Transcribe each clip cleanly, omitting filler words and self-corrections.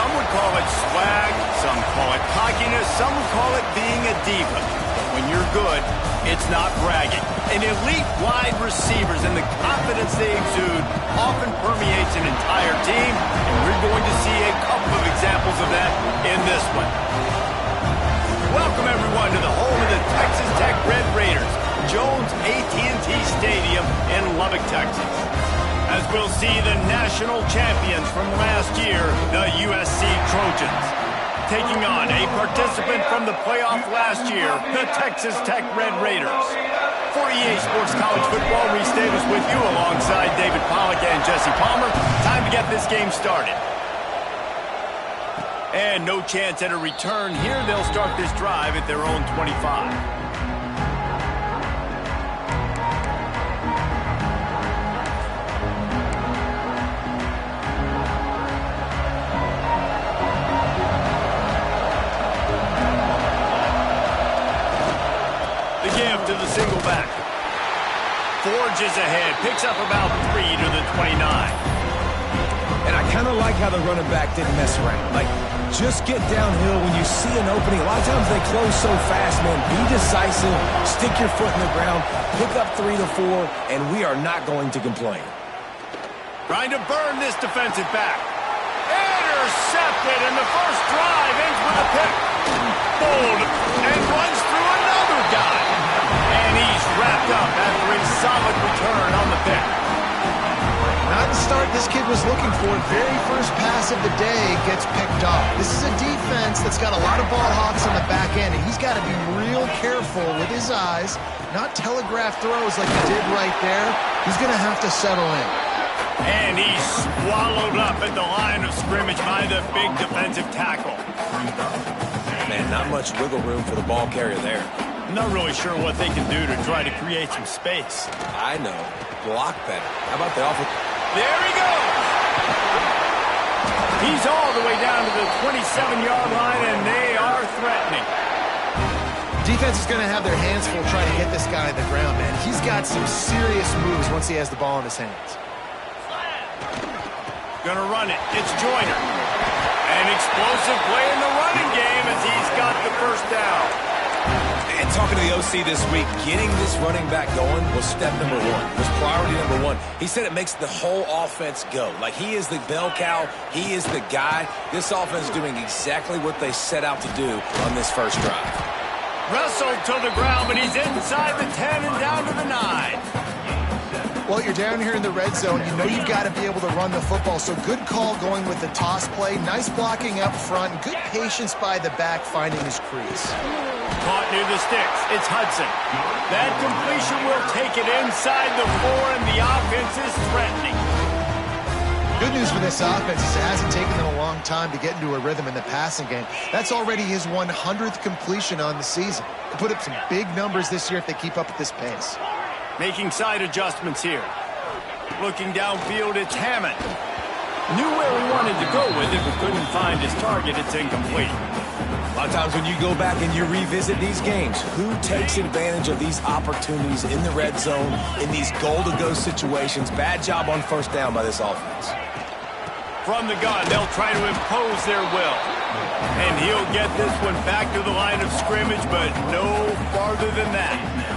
Some would call it swag, some call it cockiness, some would call it being a diva. But when you're good, it's not bragging. An elite wide receivers and the confidence they exude often permeates an entire team, and we're going to see a couple of examples of that in this one. Welcome, everyone, to the home of the Texas Tech Red Raiders, Jones AT&T Stadium in Lubbock, Texas. As we'll see the national champions from last year, the USC Trojans, taking on a participant from the playoff last year, the Texas Tech Red Raiders. For EA Sports College Football, Reese Davis with you alongside David Pollack and Jesse Palmer. Time to get this game started. And no chance at a return here. They'll start this drive at their own 25. To the single back. Forges ahead. Picks up about 3 to the 29. And I kind of like how the running back didn't mess around. Like, just get downhill when you see an opening. A lot of times they close so fast, man. Be decisive. Stick your foot in the ground. Pick up 3 to 4, and we are not going to complain. Trying to burn this defensive back. Intercepted, and the first drive ends with a pick. Bold, and runs through another guy. And he's wrapped up after a solid return on the pick. Not the start this kid was looking for. Very first pass of the day gets picked off. This is a defense that's got a lot of ball hawks on the back end, and he's got to be real careful with his eyes, not telegraph throws like he did right there. He's going to have to settle in. And he's swallowed up at the line of scrimmage by the big defensive tackle. Man, not much wiggle room for the ball carrier there. I'm not really sure what they can do to try to create some space. I know. Block better. How about the offense? There he goes! He's all the way down to the 27-yard line, and they are threatening. Defense is going to have their hands full trying to get this guy on the ground, man. He's got some serious moves once he has the ball in his hands. Gonna run it. It's Joyner. An explosive play in the running game as he's got the first down. And talking to the OC this week, getting this running back going was step number 1, was priority number 1. He said it makes the whole offense go. Like, he is the bell cow. He is the guy. This offense is doing exactly what they set out to do on this first drive. Wrestled to the ground, but he's inside the 10 and down to the 9. Well, you're down here in the red zone. You know you've got to be able to run the football. So good call going with the toss play. Nice blocking up front. Good patience by the back finding his crease. Caught near the sticks. It's Hudson. That completion will take it inside the 4, and the offense is threatening. Good news for this offense is it hasn't taken them a long time to get into a rhythm in the passing game. That's already his 100th completion on the season. He'll put up some big numbers this year if they keep up at this pace. Making side adjustments here. Looking downfield, it's Hammond. Knew where he wanted to go with it, but couldn't find his target. It's incomplete. A lot of times when you go back and you revisit these games, who takes advantage of these opportunities in the red zone, in these goal-to-go situations? Bad job on first down by this offense. From the gun, they'll try to impose their will. And he'll get this one back to the line of scrimmage, but no farther than that.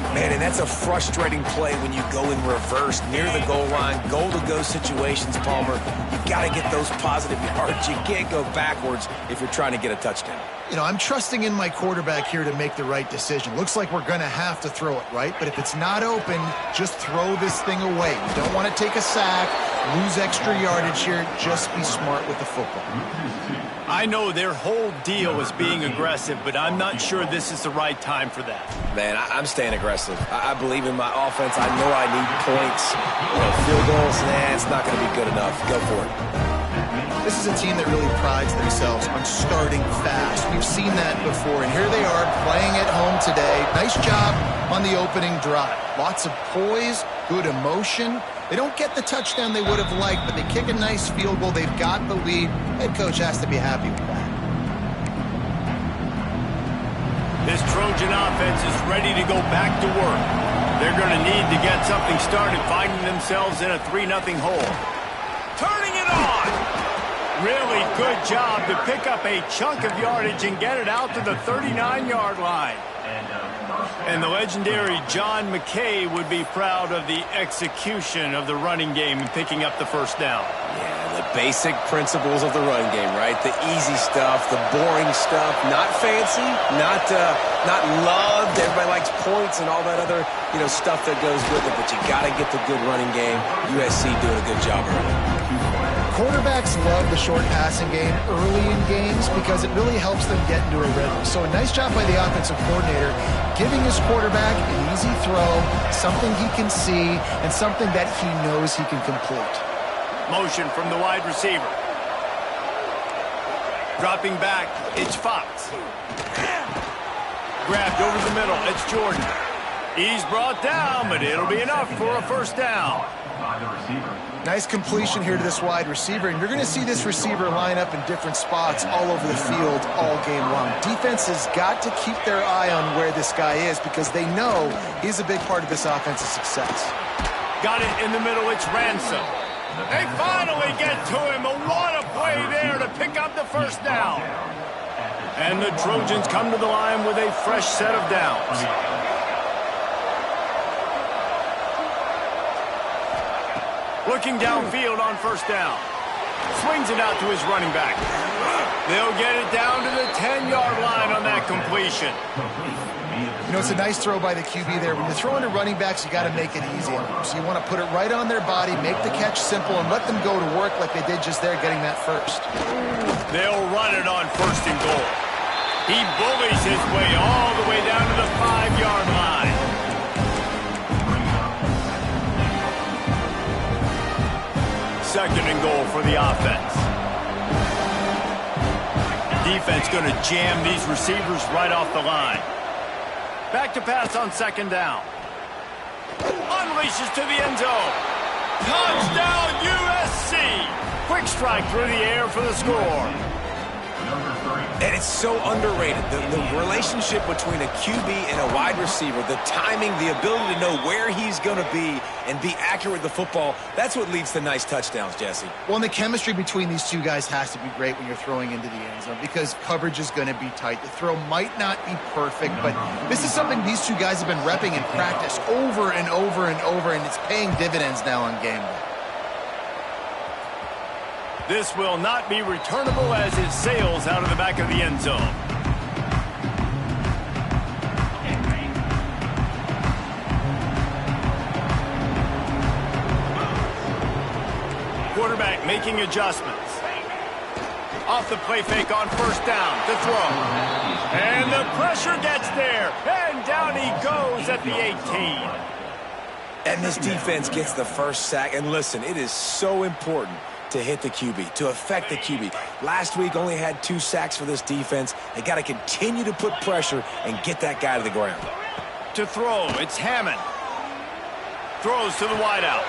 Man, and that's a frustrating play when you go in reverse near the goal line, goal-to-go situations, Palmer. You got to get those positive yards. You can't go backwards if you're trying to get a touchdown. You know, I'm trusting in my quarterback here to make the right decision. Looks like we're going to have to throw it, right? But if it's not open, just throw this thing away. You don't want to take a sack, lose extra yardage here. Just be smart with the football. I know their whole deal is being aggressive, but I'm not sure this is the right time for that. Man, I'm staying aggressive. I believe in my offense. I know I need points. You know, field goals, it's not going to be good enough. Go for it. This is a team that really prides themselves on starting fast. We've seen that before, and here they are playing at home today. Nice job on the opening drive. Lots of poise, good emotion. They don't get the touchdown they would have liked, but they kick a nice field goal. They've got the lead. Head coach has to be happy with that. This Trojan offense is ready to go back to work. They're going to need to get something started, finding themselves in a 3-0 hole. Turning it on! Really good job to pick up a chunk of yardage and get it out to the 39-yard line. And the legendary John McKay would be proud of the execution of the running game and picking up the first down. Yeah, the basic principles of the run game, right? The easy stuff, the boring stuff, not fancy, not loved. Everybody likes points and all that other, stuff that goes with it, but you got to get the good running game. USC doing a good job early. Quarterbacks love the short passing game early in games because it really helps them get into a rhythm. So a nice job by the offensive coordinator giving his quarterback an easy throw, something he can see, and something that he knows he can complete. Motion from the wide receiver. Dropping back, it's Fox. Grabbed over the middle, it's Jordan. He's brought down, but it'll be enough for a first down. Nice completion here to this wide receiver, and you're going to see this receiver line up in different spots all over the field all game long. Defense has got to keep their eye on where this guy is because they know he's a big part of this offense's success. Got it in the middle, it's Ransom. They finally get to him, but what a play there to pick up the first down. And the Trojans come to the line with a fresh set of downs. Looking downfield on first down. Swings it out to his running back. They'll get it down to the 10-yard line on that completion. It's a nice throw by the QB there. When you're throwing to running backs, you got to make it easy on them. So you want to put it right on their body, make the catch simple, and let them go to work like they did just there getting that first. They'll run it on first and goal. He bullies his way all the way down to the 5-yard line. Second and goal for the offense. Defense going to jam these receivers right off the line. Back to pass on second down. Unleashes to the end zone. Touchdown USC. Quick strike through the air for the score. And it's so underrated. The relationship between a QB and a wide receiver, the timing, the ability to know where he's going to be and be accurate with the football, that's what leads to nice touchdowns, Jesse. Well, and the chemistry between these two guys has to be great when you're throwing into the end zone because coverage is going to be tight. The throw might not be perfect, but this is something these two guys have been repping in practice over and over and over, and it's paying dividends now on game day. This will not be returnable as it sails out of the back of the end zone. Quarterback making adjustments. Off the play fake on first down to throw. And the pressure gets there. And down he goes at the 18. And this defense gets the first sack. And listen, it is so important to hit the QB, to affect the QB. Last week only had 2 sacks for this defense. They got to continue to put pressure and get that guy to the ground. To throw, it's Hammond. Throws to the wideout.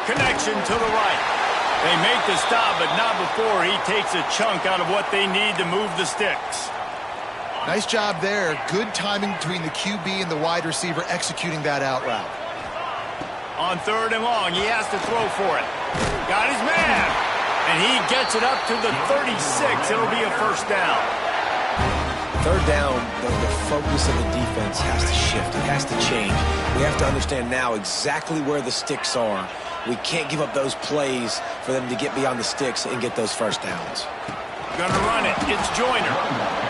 Connection to the right. They make the stop, but not before he takes a chunk out of what they need to move the sticks. Nice job there. Good timing between the QB and the wide receiver executing that out route. On third and long, he has to throw for it. Got his man. And he gets it up to the 36. It'll be a first down. Third down, the focus of the defense has to shift. It has to change. We have to understand now exactly where the sticks are. We can't give up those plays for them to get beyond the sticks and get those first downs. Gonna run it. It's Joyner.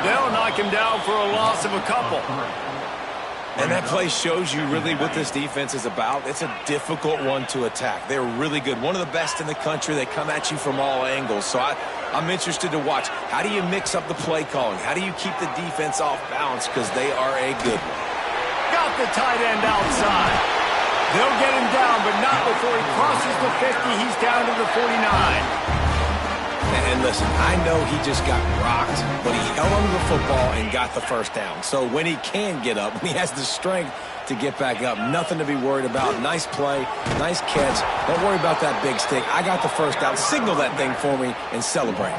They'll knock him down for a loss of a couple. And that play shows you really what this defense is about. It's a difficult one to attack. They're really good. One of the best in the country. They come at you from all angles. So I'm interested to watch. How do you mix up the play calling? How do you keep the defense off balance? Because they are a good one. Got the tight end outside. They'll get him down, but not before he crosses the 50. He's down to the 49. And listen, I know he just got rocked, but he held onto the football and got the first down. So when he can get up, when he has the strength to get back up, nothing to be worried about. Nice play, nice catch. Don't worry about that big stick. I got the first down. Signal that thing for me and celebrate.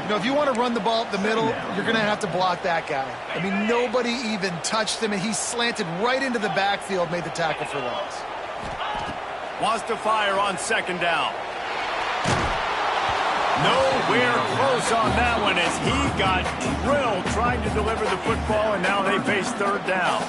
If you want to run the ball up the middle, you're going to have to block that guy. I mean, nobody even touched him, and he slanted right into the backfield, made the tackle for loss. Wants to fire on second down. Nowhere close on that one as he got drilled trying to deliver the football, and now they face third down.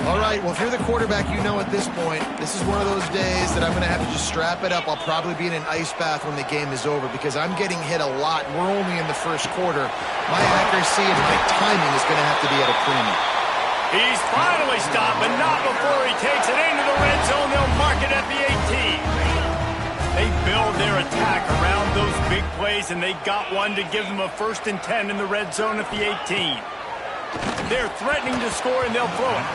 All right, well, if you're the quarterback, you know at this point, this is one of those days that I'm going to have to just strap it up. I'll probably be in an ice bath when the game is over because I'm getting hit a lot, and we're only in the first quarter. My accuracy and my timing is going to have to be at a premium. He's finally stopped, but not before he takes it into the red zone. They'll mark it at the 18. They build their attack around those big plays, and they got one to give them a 1st and 10 in the red zone at the 18. They're threatening to score, and they'll throw it.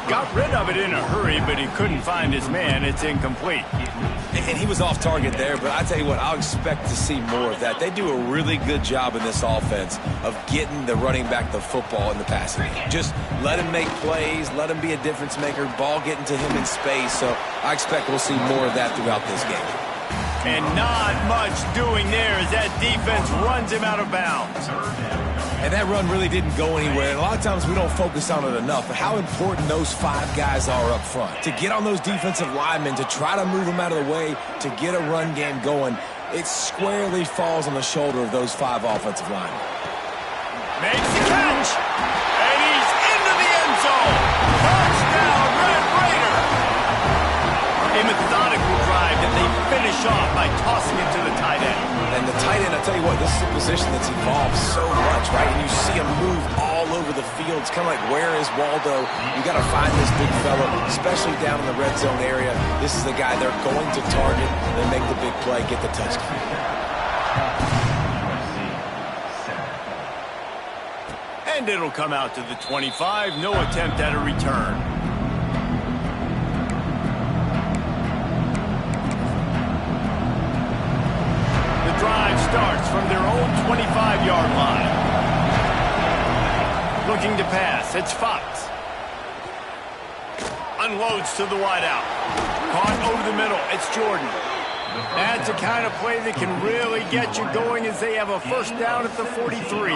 Got rid of it in a hurry, but he couldn't find his man. It's incomplete. And he was off target there, but I tell you what, I'll expect to see more of that. They do a really good job in this offense of getting the running back the football in the passing game. Just let him make plays, let him be a difference maker, ball getting to him in space. So I expect we'll see more of that throughout this game. And not much doing there as that defense runs him out of bounds. And that run really didn't go anywhere. And a lot of times we don't focus on it enough, but how important those 5 guys are up front. To get on those defensive linemen, to try to move them out of the way, to get a run game going, it squarely falls on the shoulder of those 5 offensive linemen. Makes the catch, and he's into the end zone. Touchdown, Red Raider. A methodical drive that they finish off by tossing it to the tight end. And the tight end, I tell you what, this is a position that's evolved so much, right? And you see him move all over the field. It's kind of like, where is Waldo? You got to find this big fella, especially down in the red zone area. This is the guy they're going to target. They make the big play, get the touchdown. And it'll come out to the 25. No attempt at a return. Drive starts from their own 25-yard line. Looking to pass, it's Fox. Unloads to the wideout. Caught over the middle, it's Jordan. That's the kind of play that can really get you going as they have a 1st down at the 43.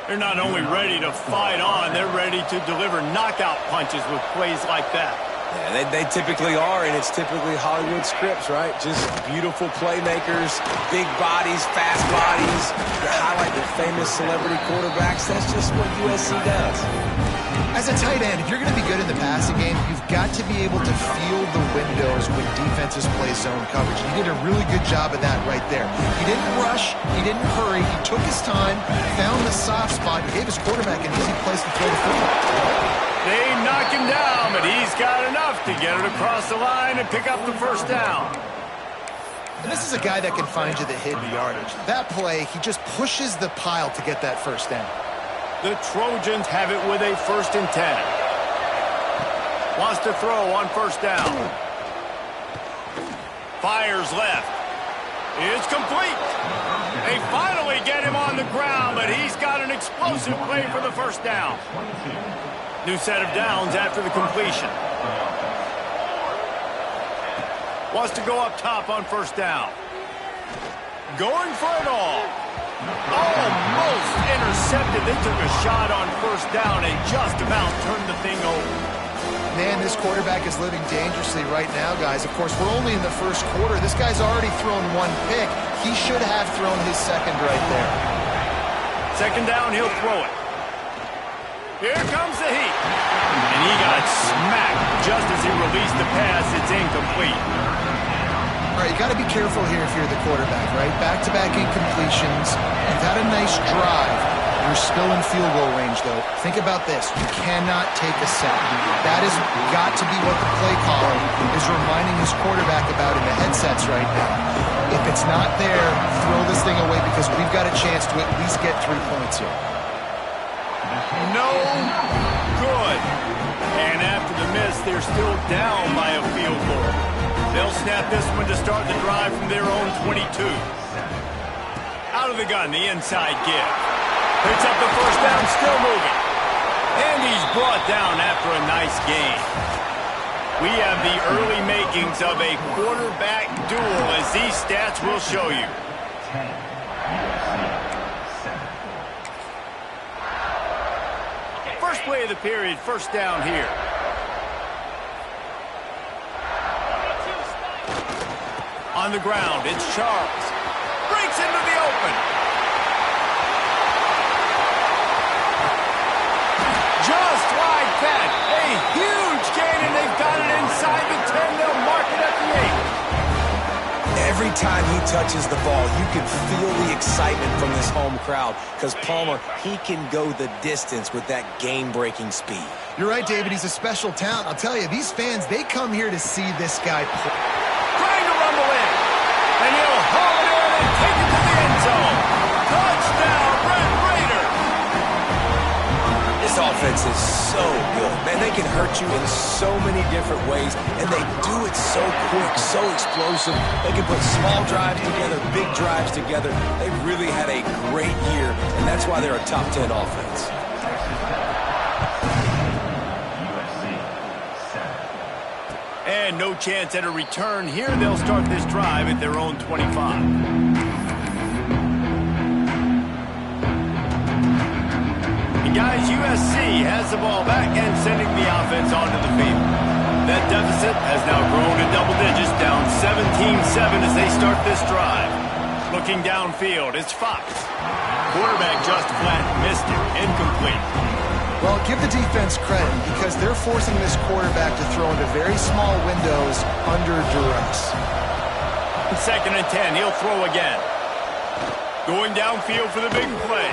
They're not only ready to fight on, they're ready to deliver knockout punches with plays like that. Yeah, they typically are, and it's typically Hollywood scripts, right? Just beautiful playmakers, big bodies, fast bodies. They highlight the famous celebrity quarterbacks. That's just what USC does. As a tight end, if you're going to be good in the passing game, you've got to be able to feel the windows when defenses play zone coverage. He did a really good job of that right there. He didn't rush. He didn't hurry. He took his time, found the soft spot, and gave his quarterback an easy place to throw the football. They knock him down, but he's got enough to get it across the line and pick up the 1st down. And this is a guy that can find you the hidden yardage. That play, he just pushes the pile to get that 1st down. The Trojans have it with a 1st and 10. Wants to throw on 1st down. Fires left. It's complete. They finally get him on the ground, but he's got an explosive play for the 1st down. New set of downs after the completion. Wants to go up top on 1st down. Going for it all. Almost intercepted. They took a shot on 1st down and just about turned the thing over. Man, this quarterback is living dangerously right now, guys. Of course, we're only in the 1st quarter. This guy's already thrown 1 pick. He should have thrown his 2nd right there. 2nd down, he'll throw it. Here comes the heat. And he got smacked just as he released the pass. It's incomplete. All right, you got to be careful here if you're the quarterback, right? Back-to-back incompletions. You've had a nice drive. You're still in field goal range, though. Think about this. You cannot take a sack. That has got to be what the play caller is reminding his quarterback about in the headsets right now. If it's not there, throw this thing away because we've got a chance to at least get 3 points here. No good. And after the miss, they're still down by a field goal. They'll snap this one to start the drive from their own 22. Out of the gun, the inside give. Picks up the 1st down, still moving. And he's brought down after a nice gain. We have the early makings of a quarterback duel, as these stats will show you. First play of the period, 1st down here. On the ground, it's Charles. open. Just like that. A huge gain, and they've got it inside the 10. They'll mark it at the 8. Every time he touches the ball, you can feel the excitement from this home crowd because Palmer, he can go the distance with that game-breaking speed. You're right, David. He's a special talent. I'll tell you, these fans, they come here to see this guy play. Trying to rumble in. And he'll haul it in and take it to the end zone. Touchdown, Red Raider. This offense is so good. Man, they can hurt you in so many different ways, and they do it so quick, so explosive. They can put small drives together, big drives together. They've really had a great year, and that's why they're a top 10 offense. And no chance at a return here. They'll start this drive at their own 25. And guys, USC has the ball back and sending the offense onto the field. That deficit has now grown to double digits, down 17-7 as they start this drive. Looking downfield, it's Fox. Quarterback just flat missed it, incomplete. Well, give the defense credit because they're forcing this quarterback to throw into very small windows under duress. 2nd and 10, he'll throw again. Going downfield for the big play.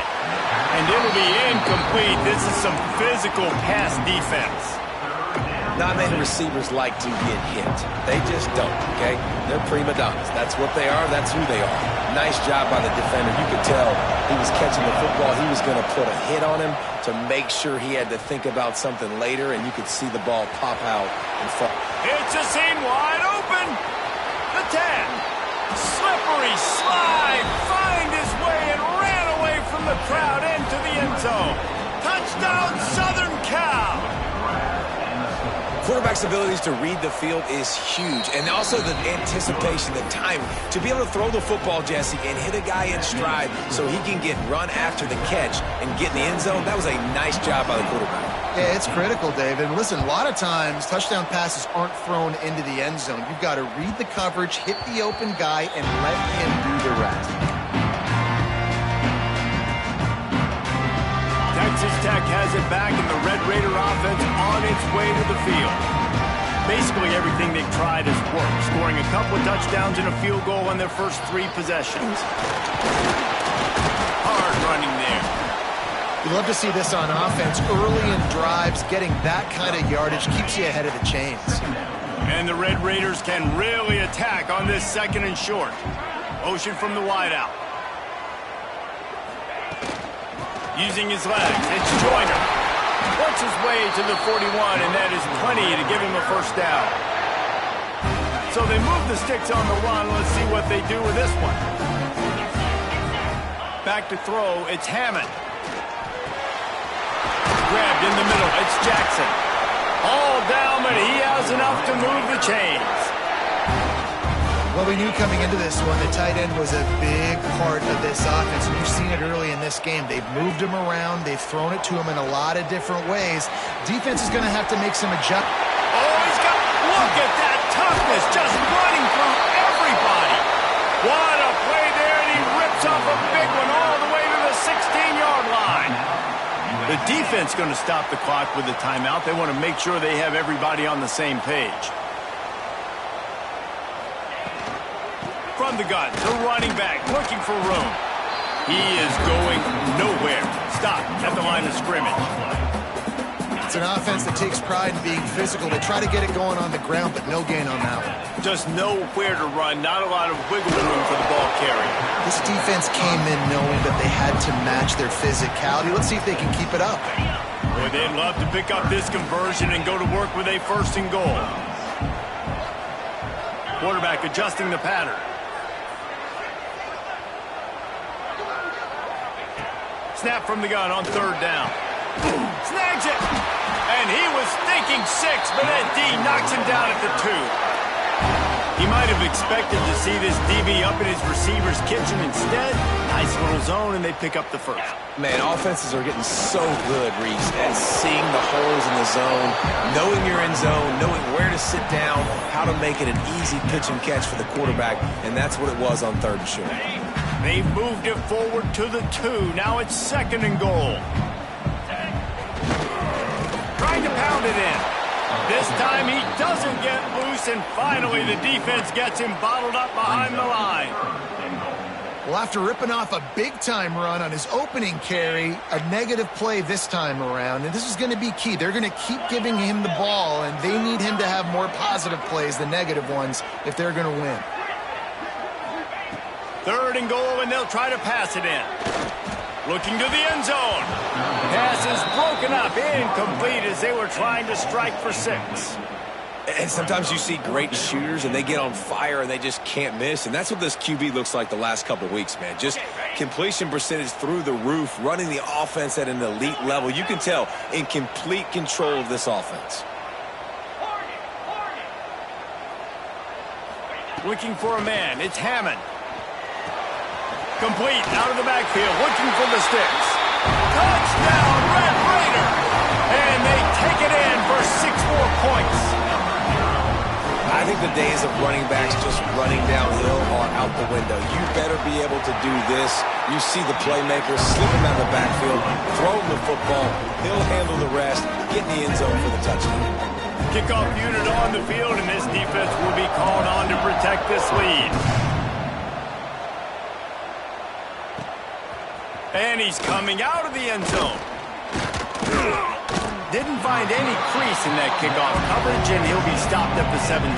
And it'll be incomplete. This is some physical pass defense. Not many receivers like to get hit. They just don't, okay? They're prima donnas. That's what they are. That's who they are. Nice job by the defender. You could tell he was catching the football. He was going to put a hit on him to make sure he had to think about something later, and you could see the ball pop out and fall. It's a seam wide open. The 10. Slippery slide. Find his way and ran away from the crowd into the end zone. Touchdown, Southern Cal. Quarterback's abilities to read the field is huge, and also the anticipation, the time to be able to throw the football, Jesse, and hit a guy in stride so he can get run after the catch and get in the end zone. That was a nice job by the quarterback. Yeah, it's critical, David. And listen, a lot of times touchdown passes aren't thrown into the end zone. You've got to read the coverage, hit the open guy, and let him do the rest. Texas Tech has it back, and the Red Raider offense on its way to the field. Basically everything they've tried has worked, scoring a couple of touchdowns and a field goal on their first 3 possessions. Hard running there. You love to see this on offense. Early in drives, getting that kind of yardage keeps you ahead of the chains. And the Red Raiders can really attack on this 2nd and short. Motion from the wideout. Using his legs, it's Joyner. Works his way to the 41, and that is plenty to give him a first down. So they move the sticks on the run. Let's see what they do with this one. Back to throw, it's Hammond. Grabbed in the middle, it's Jackson. All down, but he has enough to move the chains. Well, we knew coming into this one, the tight end was a big part of this offense, and you've seen it early in this game. They've moved him around. They've thrown it to him in a lot of different ways. Defense is going to have to make some adjustments. Oh, he's got, look at that toughness, just running through everybody. What a play there, and he rips off a big one all the way to the 16-yard line. The defense going to stop the clock with the timeout. They want to make sure they have everybody on the same page. From the gun, the running back looking for room. He is going nowhere. Stop at the line of scrimmage. It's an offense that takes pride in being physical. They try to get it going on the ground, but no gain on that one. Just nowhere to run. Not a lot of wiggle room for the ball carrier. This defense came in knowing that they had to match their physicality. Let's see if they can keep it up. Boy, they'd love to pick up this conversion and go to work with a 1st and goal. Quarterback adjusting the pattern. Snap from the gun on 3rd down. Snags it! And he was thinking 6, but that D knocks him down at the 2. He might have expected to see this DB up in his receiver's kitchen. Instead, nice little zone, and they pick up the 1st. Man, offenses are getting so good, Reese, at seeing the holes in the zone, knowing you're in zone, knowing where to sit down, how to make it an easy pitch and catch for the quarterback, and that's what it was on 3rd and short. They've moved it forward to the 2. Now it's 2nd and goal. Trying to pound it in. This time he doesn't get loose, and finally the defense gets him bottled up behind the line. Well, after ripping off a big-time run on his opening carry, a negative play this time around, and this is going to be key. They're going to keep giving him the ball, and they need him to have more positive plays than negative ones if they're going to win. 3rd and goal, and they'll try to pass it in. Looking to the end zone. Pass is broken up, incomplete as they were trying to strike for 6. And sometimes you see great shooters, and they get on fire, and they just can't miss. And that's what this QB looks like the last couple of weeks, man. Just completion percentage through the roof, running the offense at an elite level. You can tell in complete control of this offense. Looking for a man. It's Hammond. Complete out of the backfield. Looking for the sticks. Touchdown, Red Raider! And they take it in for 6 more points. I think the days of running backs just running downhill are out the window. You better be able to do this. You see the playmaker, slip him out of the backfield, throw him the football. He'll handle the rest, get in the end zone for the touchdown. Kickoff unit on the field, and this defense will be called on to protect this lead. And he's coming out of the end zone. Didn't find any crease in that kickoff coverage, and he'll be stopped at the 17.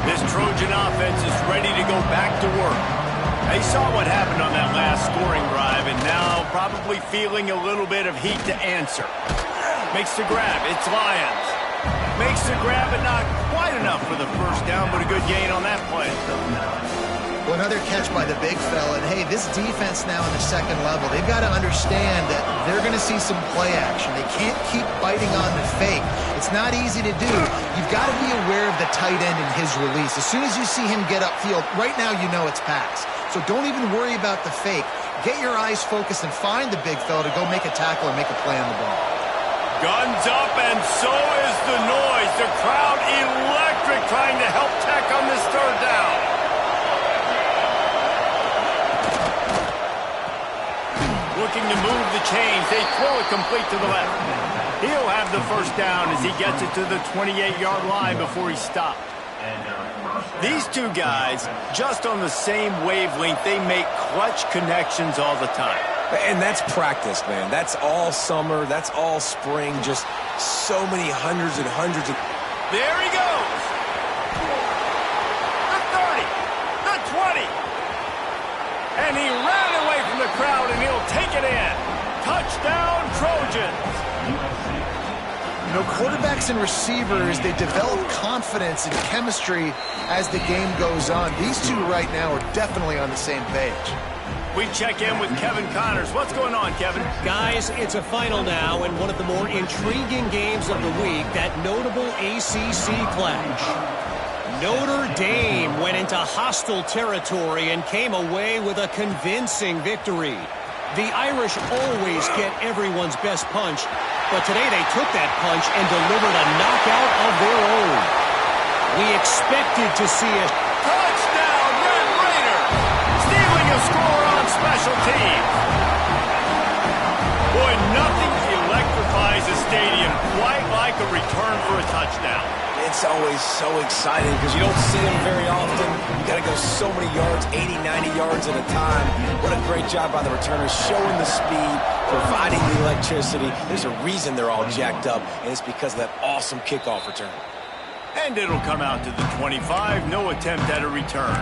This Trojan offense is ready to go back to work. They saw what happened on that last scoring drive, and now probably feeling a little bit of heat to answer. Makes the grab. It's Lyons. Makes the grab, but not quite enough for the first down, but a good gain on that play. Well, another catch by the big fella. And, hey, this defense now in the 2nd level, they've got to understand that they're going to see some play action. They can't keep biting on the fake. It's not easy to do. You've got to be aware of the tight end and his release. As soon as you see him get upfield, right now you know it's pass. So don't even worry about the fake. Get your eyes focused and find the big fella to go make a tackle and make a play on the ball. Guns up, and so is the noise. The crowd electric, trying to help Tech on this 3rd down. Looking to move the chains. They throw it complete to the left. He'll have the first down as he gets it to the 28-yard line before he's stopped. These two guys, just on the same wavelength, they make clutch connections all the time. And that's practice, man. That's all summer. That's all spring. Just so many hundreds and hundreds of... There he goes. The 30. The 20. And he ran away from the crowd, and he'll take it in. Touchdown, Trojans. You know, quarterbacks and receivers, they develop confidence and chemistry as the game goes on. These two right now are definitely on the same page. We check in with Kevin Connors. What's going on, Kevin? Guys, it's a final now, and one of the more intriguing games of the week, that notable ACC clash. Notre Dame went into hostile territory and came away with a convincing victory. The Irish always get everyone's best punch, but today they took that punch and delivered a knockout of their own. We expected to see it. Touchdown, Red Raider! Stealing a score on special teams. Boy, nothing electrifies a stadium quite like a return for a touchdown. It's always so exciting because you don't see them very often. You got to go so many yards, 80, 90 yards at a time. What a great job by the returners, showing the speed, providing the electricity. There's a reason they're all jacked up, and it's because of that awesome kickoff return. And it'll come out to the 25. No attempt at a return.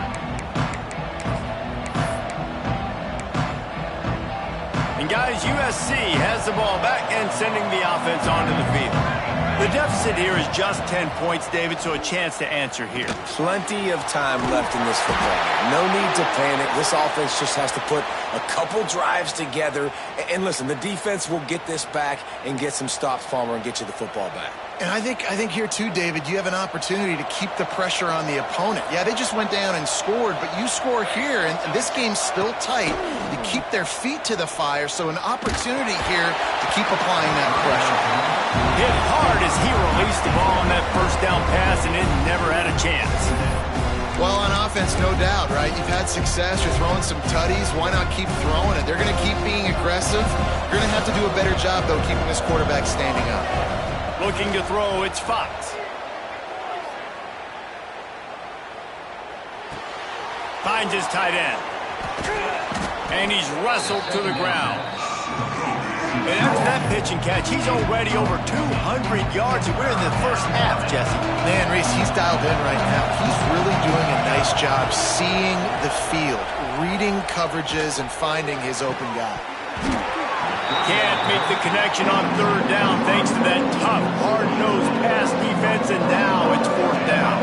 And guys, USC has the ball back and sending the offense onto the field. The deficit here is just 10 points, David, so a chance to answer here. Plenty of time left in this football game. No need to panic. This offense just has to put a couple drives together. And listen, the defense will get this back and get some stops, Palmer, and get you the football back. And I think here, too, David, you have an opportunity to keep the pressure on the opponent. Yeah, they just went down and scored, but you score here, and this game's still tight. You keep their feet to the fire, so an opportunity here to keep applying that pressure. Hit hard as he released the ball on that first down pass, and it never had a chance. Well, on offense, no doubt, right? You've had success. You're throwing some tutties. Why not keep throwing it? They're going to keep being aggressive. You're going to have to do a better job, though, keeping this quarterback standing up. Looking to throw, it's Fox. Finds his tight end. And he's wrestled to the ground. And after that pitch and catch, he's already over 200 yards, and we're in the first half, Jesse. Man, Reese, he's dialed in right now. He's really doing a nice job seeing the field, reading coverages, and finding his open guy. Can't make the connection on third down thanks to that tough, hard-nosed pass defense, and now it's fourth down.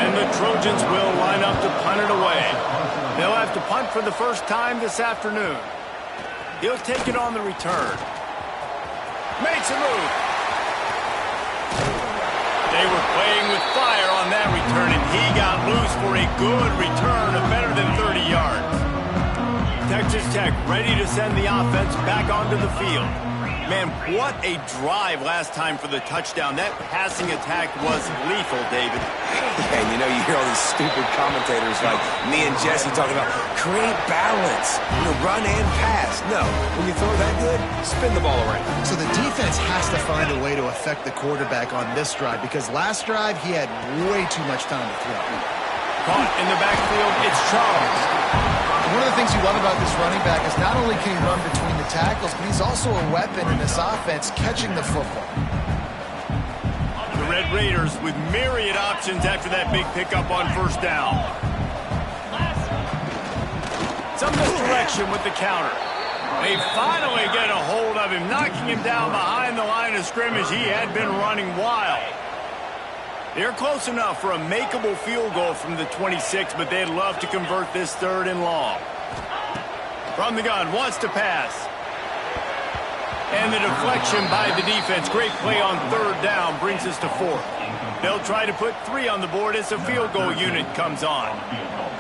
And the Trojans will line up to punt it away. They'll have to punt for the first time this afternoon. He'll take it on the return. Makes a move. They were playing with fire on that return, and he got loose for a good return of better than 30 yards. Texas Tech ready to send the offense back onto the field. Man, what a drive last time for the touchdown. That passing attack was lethal, David. And you know, you hear all these stupid commentators like me and Jesse talking about create balance, run and pass. No, when you throw that good, spin the ball around. So the defense has to find a way to affect the quarterback on this drive, because last drive he had way too much time to throw. Caught in the backfield, it's Charles. One of the things you love about this running back is not only can he run between the tackles, but he's also a weapon in this offense catching the football. The Red Raiders with myriad options after that big pickup on first down. Some misdirection with the counter. They finally get a hold of him, knocking him down behind the line of scrimmage. He had been running wild. They're close enough for a makeable field goal from the 26, but they'd love to convert this third and long. From the gun, wants to pass. And the deflection by the defense. Great play on third down brings us to fourth. They'll try to put 3 on the board as the field goal unit comes on.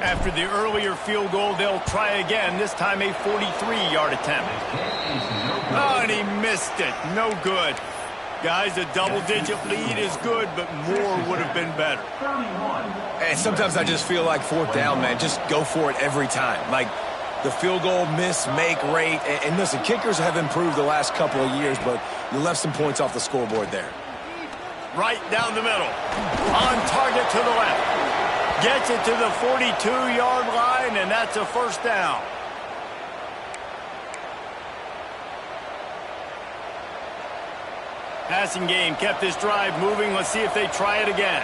After the earlier field goal, they'll try again, this time a 43-yard attempt. Oh, and he missed it. No good. Guys, a double-digit lead is good, but more would have been better. And sometimes I just feel like fourth down, man, just go for it every time. Like the field goal miss-make rate. And listen, kickers have improved the last couple of years, but you left some points off the scoreboard there. Right down the middle. On target to the left. Gets it to the 42-yard line, and that's a first down. Passing game kept this drive moving. Let's see if they try it again.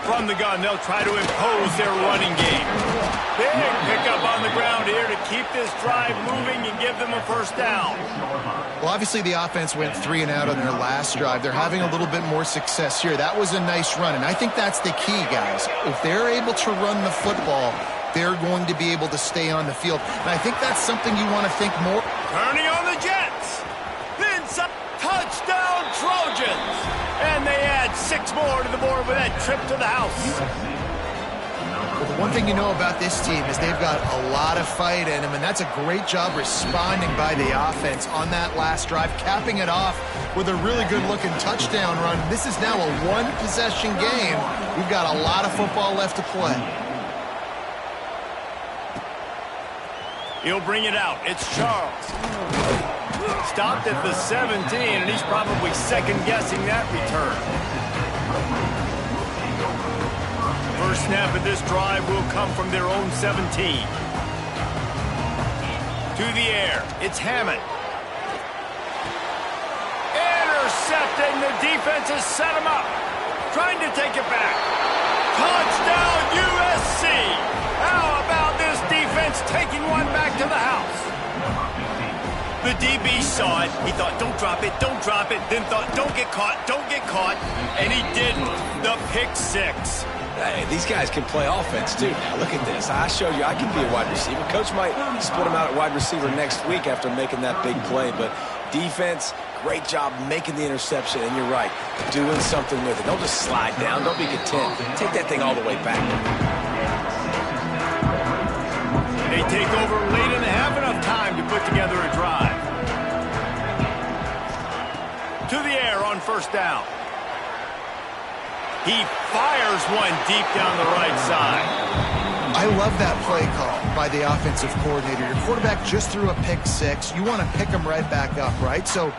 From the gun, they'll try to impose their running game. Big pickup on the ground here to keep this drive moving and give them a first down. Well, obviously the offense went 3 and out on their last drive. They're having a little bit more success here. That was a nice run, and I think that's the key, guys. If they're able to run the football, they're going to be able to stay on the field. And I think that's something you want to think more. Turning on the Jets. Inside. Touchdown Trojans. And they add 6 more to the board with that trip to the house. Well, the one thing you know about this team is they've got a lot of fight in them, and that's a great job responding by the offense on that last drive, capping it off with a really good-looking touchdown run. This is now a one-possession game. We've got a lot of football left to play. He'll bring it out. It's Charles. Stopped at the 17, and he's probably second-guessing that return. First snap of this drive will come from their own 17. To the air, it's Hammond. Intercepted, and the defense has set him up. Trying to take it back. Touchdown, USC! How about this defense taking one back to the house? The DB saw it. He thought, don't drop it, don't drop it. Then thought, don't get caught, don't get caught. And he didn't. The pick 6. Hey, these guys can play offense, too. Now, look at this. I showed you I can be a wide receiver. Coach might split him out at wide receiver next week after making that big play. But defense, great job making the interception. And you're right, doing something with it. Don't just slide down. Don't be content. Take that thing all the way back. They take over late in the half, enough time to put together a drive. To the air on first down. He fires one deep down the right side. I love that play call by the offensive coordinator. Your quarterback just threw a pick six. You want to pick him right back up, right? So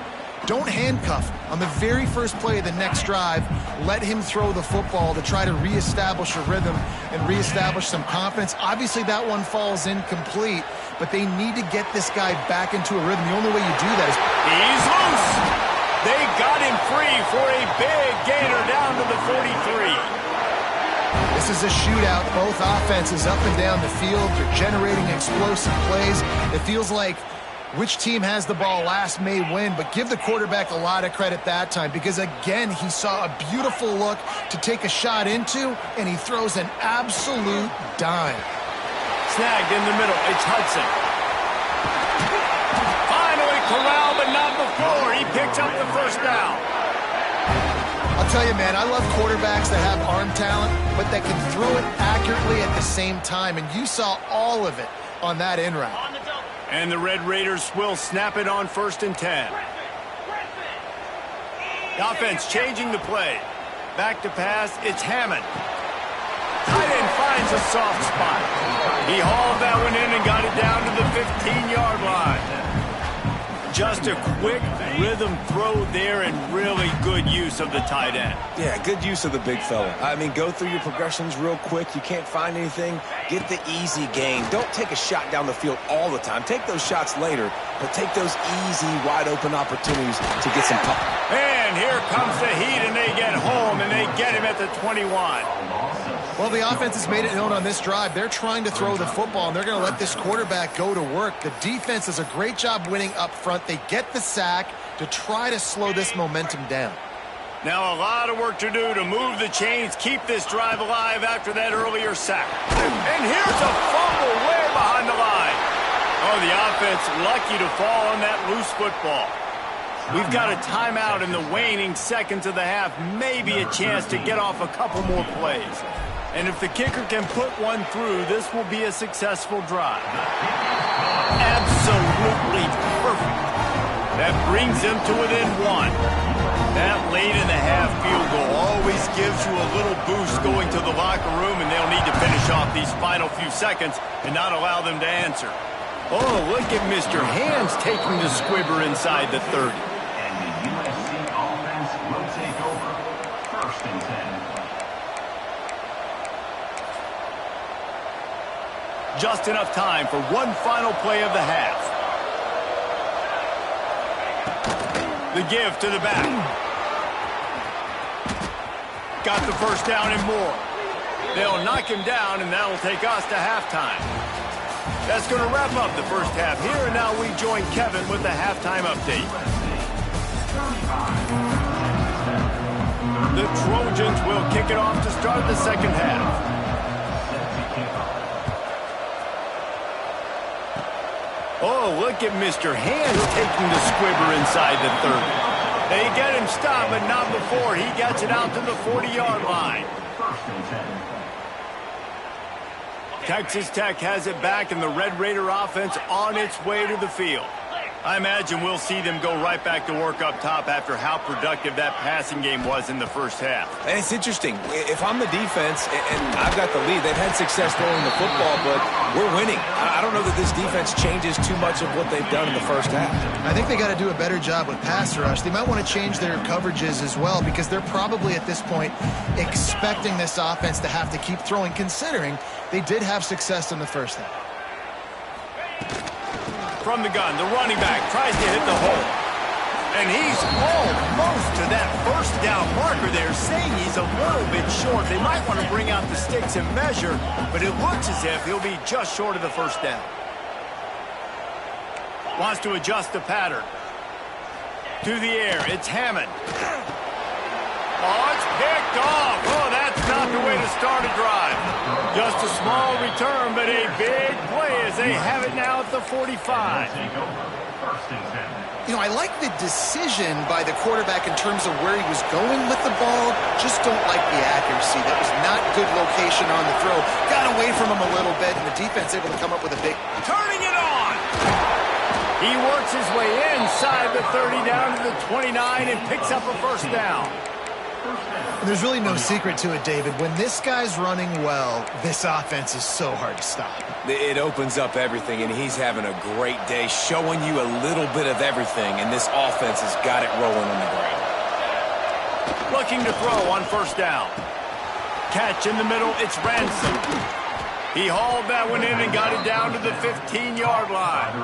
don't handcuff him. On the very first play of the next drive, let him throw the football to try to reestablish a rhythm and reestablish some confidence. Obviously, that one falls incomplete, but they need to get this guy back into a rhythm. The only way you do that is... He's loose. They got him free for a big gainer down to the 43. This is a shootout. Both offenses up and down the field. They're generating explosive plays. It feels like which team has the ball last may win, but give the quarterback a lot of credit that time because, again, he saw a beautiful look to take a shot into, and he throws an absolute dime. Snagged in the middle. It's Hudson. Finally corralled, but not before. He picks up the first down. I'll tell you, man, I love quarterbacks that have arm talent, but that can throw it accurately at the same time, and you saw all of it on that in route. And the Red Raiders will snap it on 1st and 10. The offense changing the play. Back to pass, it's Hammond. Tight end finds a soft spot. He hauled that one in and got it down to the 15-yard line. Just a quick rhythm throw there and really good use of the tight end. Yeah, good use of the big fella. I mean, go through your progressions real quick. You can't find anything. Get the easy gain. Don't take a shot down the field all the time. Take those shots later, but take those easy, wide-open opportunities to get some pop. And here comes the heat, and they get home, and they get him at the 21. Well, the offense has made it known on this drive. They're trying to throw the football, and they're going to let this quarterback go to work. The defense does a great job winning up front. They get the sack to try to slow this momentum down. Now a lot of work to do to move the chains, keep this drive alive after that earlier sack. And here's a fumble way behind the line. Oh, the offense lucky to fall on that loose football. We've got a timeout in the waning seconds of the half, maybe a chance to get off a couple more plays. And if the kicker can put one through, this will be a successful drive. Absolutely perfect. That brings them to within one. That late in the half field goal always gives you a little boost going to the locker room, and they'll need to finish off these final few seconds and not allow them to answer. Oh, look at Mr. Hands taking the squibber inside the 30. And the USC offense will take over 1st and 10. Just enough time for one final play of the half. The give to the back. Got the first down and more. They'll knock him down, and that'll take us to halftime. That's going to wrap up the first half here, and now we join Kevin with the halftime update. The Trojans will kick it off to start the second half. Oh, look at Mr. Hands taking the squibber inside the 30. They get him stopped, but not before. He gets it out to the 40-yard line. Texas Tech has it back, and the Red Raider offense on its way to the field. I imagine we'll see them go right back to work up top after how productive that passing game was in the first half. And it's interesting. If I'm the defense and I've got the lead, they've had success throwing the football, but we're winning. I don't know that this defense changes too much of what they've done in the first half. I think they got to do a better job with pass rush. They might want to change their coverages as well because they're probably at this point expecting this offense to have to keep throwing, considering they did have success in the first half. From the gun, the running back tries to hit the hole. And he's almost to that first down marker there, saying he's a little bit short. They might want to bring out the sticks and measure, but it looks as if he'll be just short of the first down. Wants to adjust the pattern. To the air, it's Hammond. Oh, it's picked off. Oh, that's not the way to start a drive. Just a small return, but a big play as they have it now at the 45. You know, I like the decision by the quarterback in terms of where he was going with the ball. Just don't like the accuracy. That was not good location on the throw. Got away from him a little bit, and the defense able to come up with a big... Turning it on! He works his way inside the 30 down to the 29 and picks up a first down. And there's really no secret to it, David. When this guy's running well, this offense is so hard to stop. It opens up everything, and he's having a great day, showing you a little bit of everything, and this offense has got it rolling on the ground. Looking to throw on first down. Catch in the middle, it's Ransom. He hauled that one in and got it down to the 15-yard line.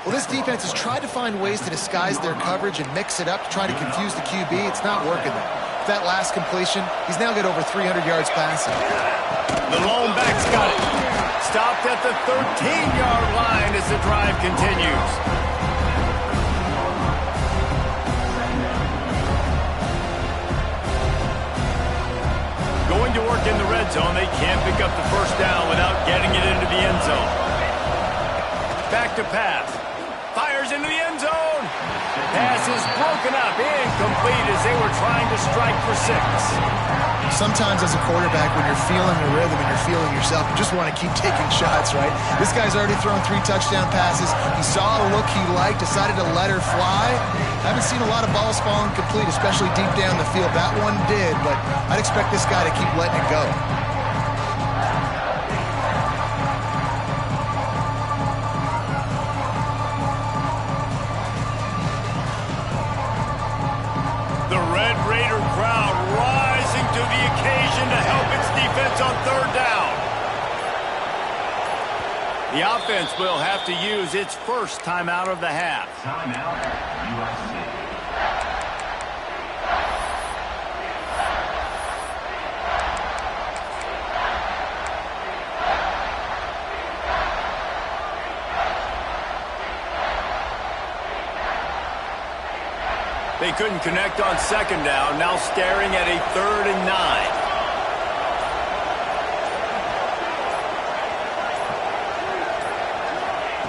Well, this defense has tried to find ways to disguise their coverage and mix it up to try to confuse the QB. It's not working there. With that last completion, he's now got over 300 yards passing. The lone back's got it. Stopped at the 13-yard line as the drive continues. Going to work in the red zone. They can't pick up the first down without getting it into the end zone. Back to pass. Fires into the end zone. Pass is broken up, incomplete as they were trying to strike for 6. Sometimes as a quarterback, when you're feeling the rhythm and you're feeling yourself, you just want to keep taking shots, right? This guy's already thrown 3 touchdown passes. He saw a look he liked, decided to let her fly. Haven't seen a lot of balls falling complete, especially deep down the field. That one did, but I'd expect this guy to keep letting it go. The Red Raider crowd rising to the occasion to help its defense on third down. The offense will have to use its first timeout of the half. Timeout, USC. They couldn't connect on second down, now staring at a 3rd and 9.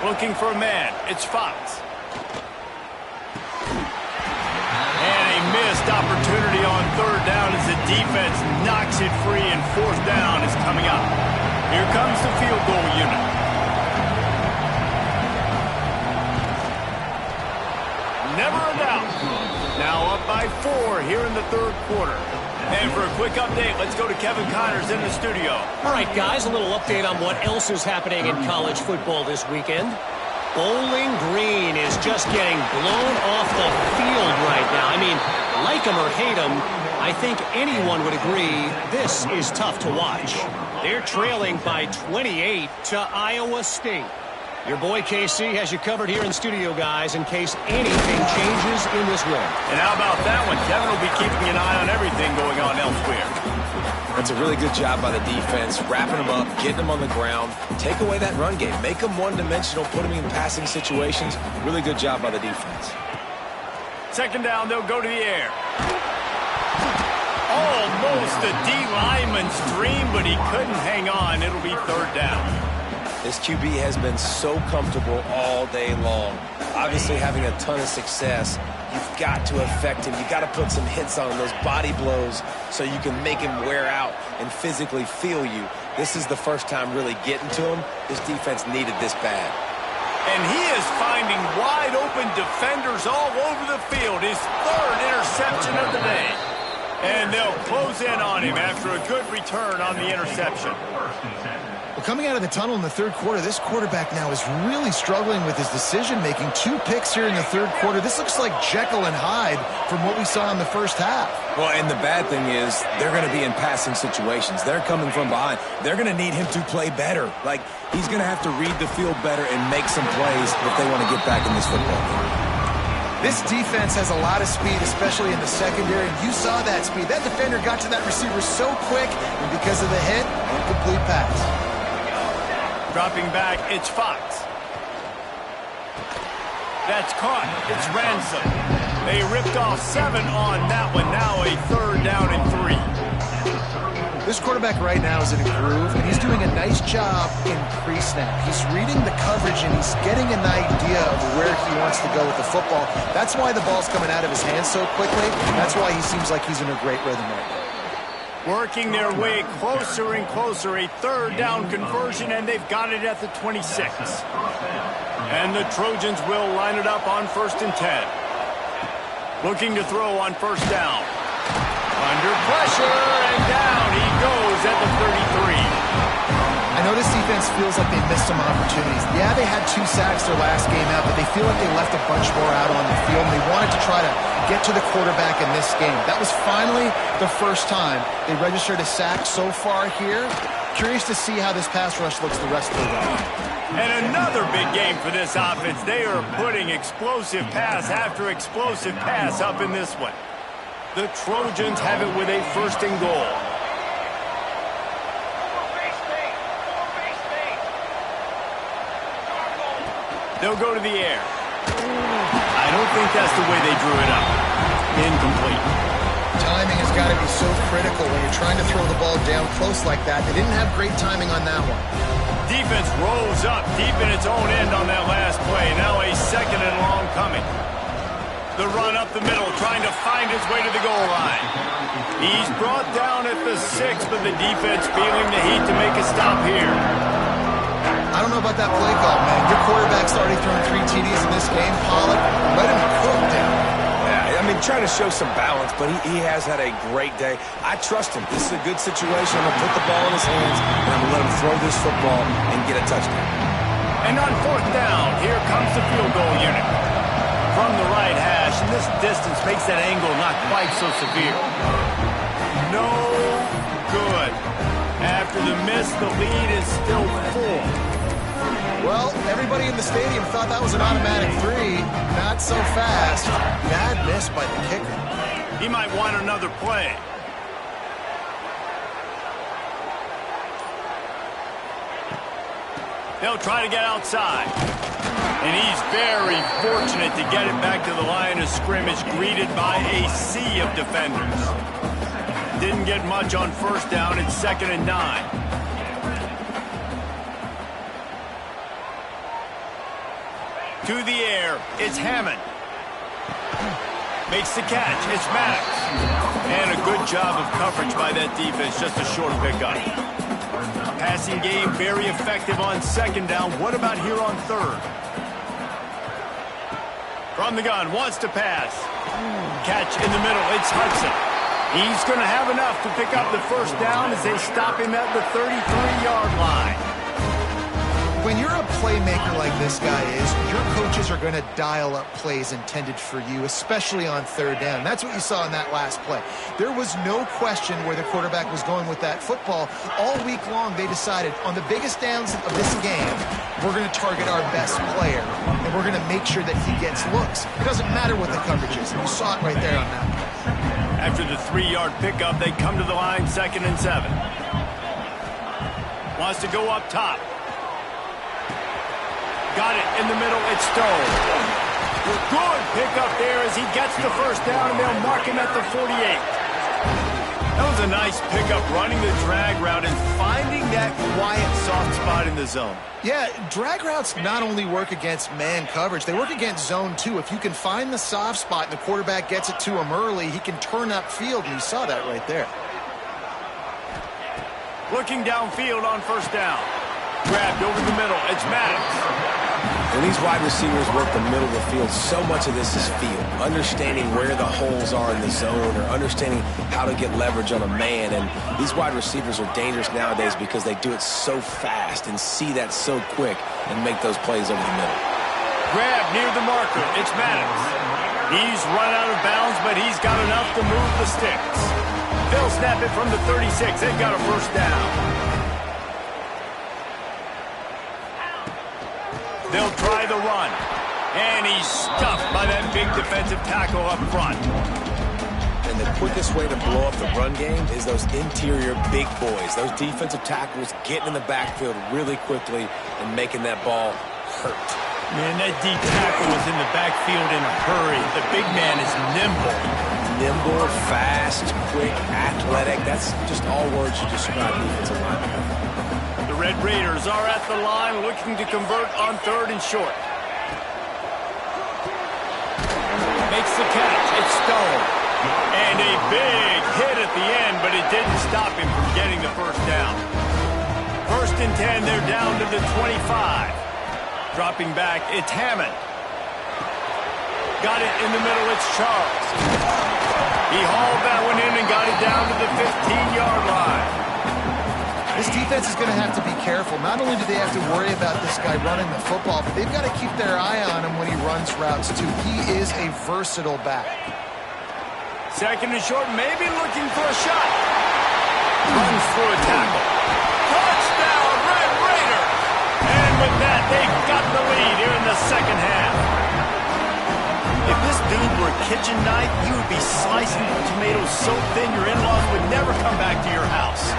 Looking for a man, it's Fox. And a missed opportunity on third down as the defense knocks it free and fourth down is coming up. Here comes the field goal unit. Never a doubt. Now up by 4 here in the third quarter. And for a quick update, let's go to Kevin Connors in the studio. All right, guys, a little update on what else is happening in college football this weekend. Bowling Green is just getting blown off the field right now. I mean, like them or hate them, I think anyone would agree this is tough to watch. They're trailing by 28 to Iowa State. Your boy KC has you covered here in studio, guys, in case anything changes in this one. And how about that one? Kevin will be keeping an eye on everything going on elsewhere. That's a really good job by the defense, wrapping them up, getting them on the ground, take away that run game, make them one-dimensional, put them in passing situations. Really good job by the defense. Second down, they'll go to the air. Almost a D lineman's dream, but he couldn't hang on. It'll be third down. This QB has been so comfortable all day long. Obviously having a ton of success. You've got to affect him. You've got to put some hits on him, those body blows, so you can make him wear out and physically feel you. This is the first time really getting to him. This defense needed this bad. And he is finding wide open defenders all over the field. His 3rd interception of the day. And they'll close in on him after a good return on the interception. Well, coming out of the tunnel in the third quarter, this quarterback now is really struggling with his decision-making. 2 picks here in the third quarter. This looks like Jekyll and Hyde from what we saw in the first half. Well, and the bad thing is they're going to be in passing situations. They're coming from behind. They're going to need him to play better. Like, he's going to have to read the field better and make some plays if they want to get back in this football game. This defense has a lot of speed, especially in the secondary, and you saw that speed. That defender got to that receiver so quick, and because of the hit, incomplete pass. Dropping back, it's Fox. That's caught. It's Ransom. They ripped off 7 on that one. Now a 3rd down and 3. This quarterback right now is in a groove, and he's doing a nice job in pre-snap. He's reading the coverage, and he's getting an idea of where he wants to go with the football. That's why the ball's coming out of his hands so quickly. That's why he seems like he's in a great rhythm right now. Working their way closer and closer. A third down conversion, and they've got it at the 26. And the Trojans will line it up on 1st and 10. Looking to throw on 1st down. Under pressure, and down he goes at the 33. I know this defense feels like they missed some opportunities. Yeah, they had 2 sacks their last game out, but they feel like they left a bunch more out on the field, and they wanted to try to get to the quarterback in this game. That was finally the first time they registered a sack so far here. Curious to see how this pass rush looks the rest of the way. And another big game for this offense. They are putting explosive pass after explosive pass up in this one. The Trojans have it with a 1st and goal. They'll go to the air. I don't think that's the way they drew it up. Incomplete. Timing has got to be so critical when you're trying to throw the ball down close like that. They didn't have great timing on that one. Defense rolls up deep in its own end on that last play. Now a 2nd and long coming. The run up the middle, trying to find his way to the goal line. He's brought down at the 6, but the defense feeling the heat to make a stop here. I don't know about that play call, man. Your quarterback's already thrown 3 TDs in this game. Pollock, let him cook down. Yeah, I mean, trying to show some balance, but he has had a great day. I trust him. This is a good situation. I'm going to put the ball in his hands, and I'm going to let him throw this football and get a touchdown. And on 4th down, here comes the field goal unit. From the right hash, and this distance makes that angle not quite so severe. No good. After the miss, the lead is still 4. Well, everybody in the stadium thought that was an automatic 3. Not so fast. Bad miss by the kicker. He might want another play. They'll try to get outside. And he's very fortunate to get it back to the line of scrimmage, greeted by a sea of defenders. Didn't get much on 1st down. It's 2nd and 9. To the air, it's Hammond. Makes the catch, it's Maddox. And a good job of coverage by that defense, just a short pickup. Passing game very effective on 2nd down. What about here on 3rd? From the gun, wants to pass. Catch in the middle, it's Hudson. He's going to have enough to pick up the 1st down as they stop him at the 33-yard line. When you're a playmaker like this guy is, your coaches are going to dial up plays intended for you, especially on 3rd down. That's what you saw in that last play. There was no question where the quarterback was going with that football. All week long, they decided on the biggest downs of this game, we're going to target our best player, and we're going to make sure that he gets looks. It doesn't matter what the coverage is. You saw it right there on that play. After the 3-yard pickup, they come to the line, 2nd and 7. Wants to go up top. Got it in the middle, it's Stone. Good pickup there as he gets the 1st down, and they'll mark him at the 48. That was a nice pickup, running the drag route and finding that quiet, soft spot in the zone. Yeah, drag routes not only work against man coverage, they work against zone too. If you can find the soft spot and the quarterback gets it to him early, he can turn upfield, and you saw that right there. Looking downfield on 1st down. Grabbed over the middle, it's Maddox. When these wide receivers work the middle of the field, so much of this is feel. Understanding where the holes are in the zone, or understanding how to get leverage on a man. And these wide receivers are dangerous nowadays because they do it so fast and see that so quick and make those plays over the middle. Grab near the marker, it's Maddox. He's run out of bounds, but he's got enough to move the sticks. They'll snap it from the 36. They've got a 1st down. They'll try the run. And he's stuffed by that big defensive tackle up front. And the quickest way to blow up the run game is those interior big boys. Those defensive tackles getting in the backfield really quickly and making that ball hurt. Man, that deep tackle was in the backfield in a hurry. The big man is nimble. Nimble, fast, quick, athletic. That's just all words you describe defensive linemen. The Red Raiders are at the line looking to convert on 3rd and short. Makes the catch. It's Stone. And a big hit at the end, but it didn't stop him from getting the first down. 1st and 10, they're down to the 25. Dropping back, it's Hammond. Got it in the middle, it's Charles. He hauled that one in and got it down to the 15-yard line. This defense is going to have to be careful. Not only do they have to worry about this guy running the football, but they've got to keep their eye on him when he runs routes, too. He is a versatile back. 2nd and short, maybe looking for a shot. Runs through a tackle. Touchdown, Red Raiders! And with that, they've got the lead here in the second half. If this dude were a kitchen knife, you would be slicing tomatoes so thin your in-laws would never come back to your house.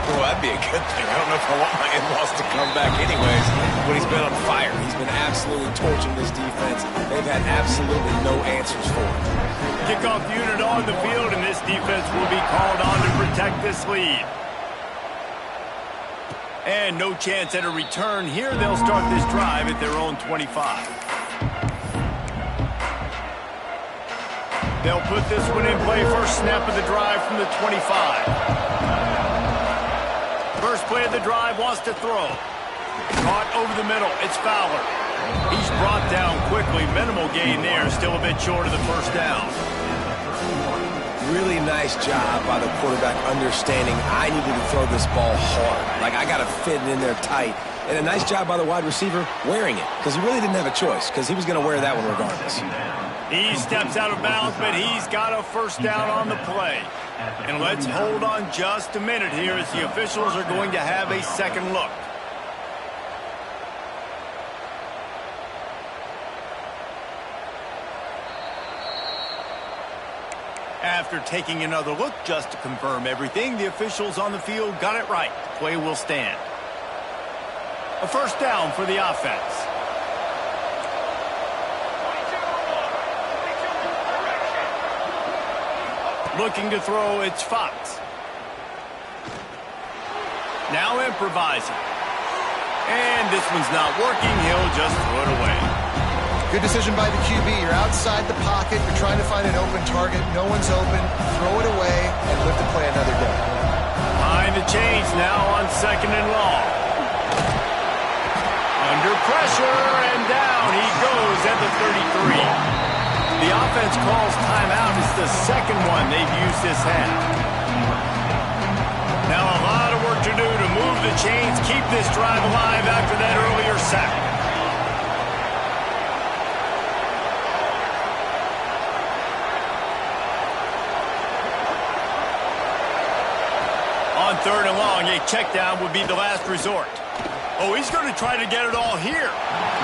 Well, that'd be a good thing. I don't know if I want my in-laws to come back anyways, but he's been on fire. He's been absolutely torching this defense. They've had absolutely no answers for him. Kickoff unit on the field, and this defense will be called on to protect this lead. And no chance at a return here. They'll start this drive at their own 25. They'll put this one in play. First snap of the drive from the 25. First play of the drive, wants to throw. Caught over the middle, it's Fowler. He's brought down quickly. Minimal gain there, still a bit short of the first down. Really nice job by the quarterback understanding I needed to throw this ball hard. Like, I got to fit it in there tight. And a nice job by the wide receiver wearing it, because he really didn't have a choice, because he was going to wear that one regardless. He steps out of bounds, but he's got a first down on the play. And let's hold on just a minute here as the officials are going to have a second look. After taking another look just to confirm everything, the officials on the field got it right. The play will stand. A first down for the offense. Looking to throw, it's Fox. Now improvising. And this one's not working. He'll just throw it away. Good decision by the QB. You're outside the pocket. You're trying to find an open target. No one's open. Throw it away and live to play another day. Behind the chains now on 2nd and long. Under pressure and down he goes at the 33. The offense calls timeout. It's the second one they've used this half. Now a lot of work to do to move the chains, keep this drive alive after that earlier sack. On 3rd and long, a check down would be the last resort. Oh, he's going to try to get it all here.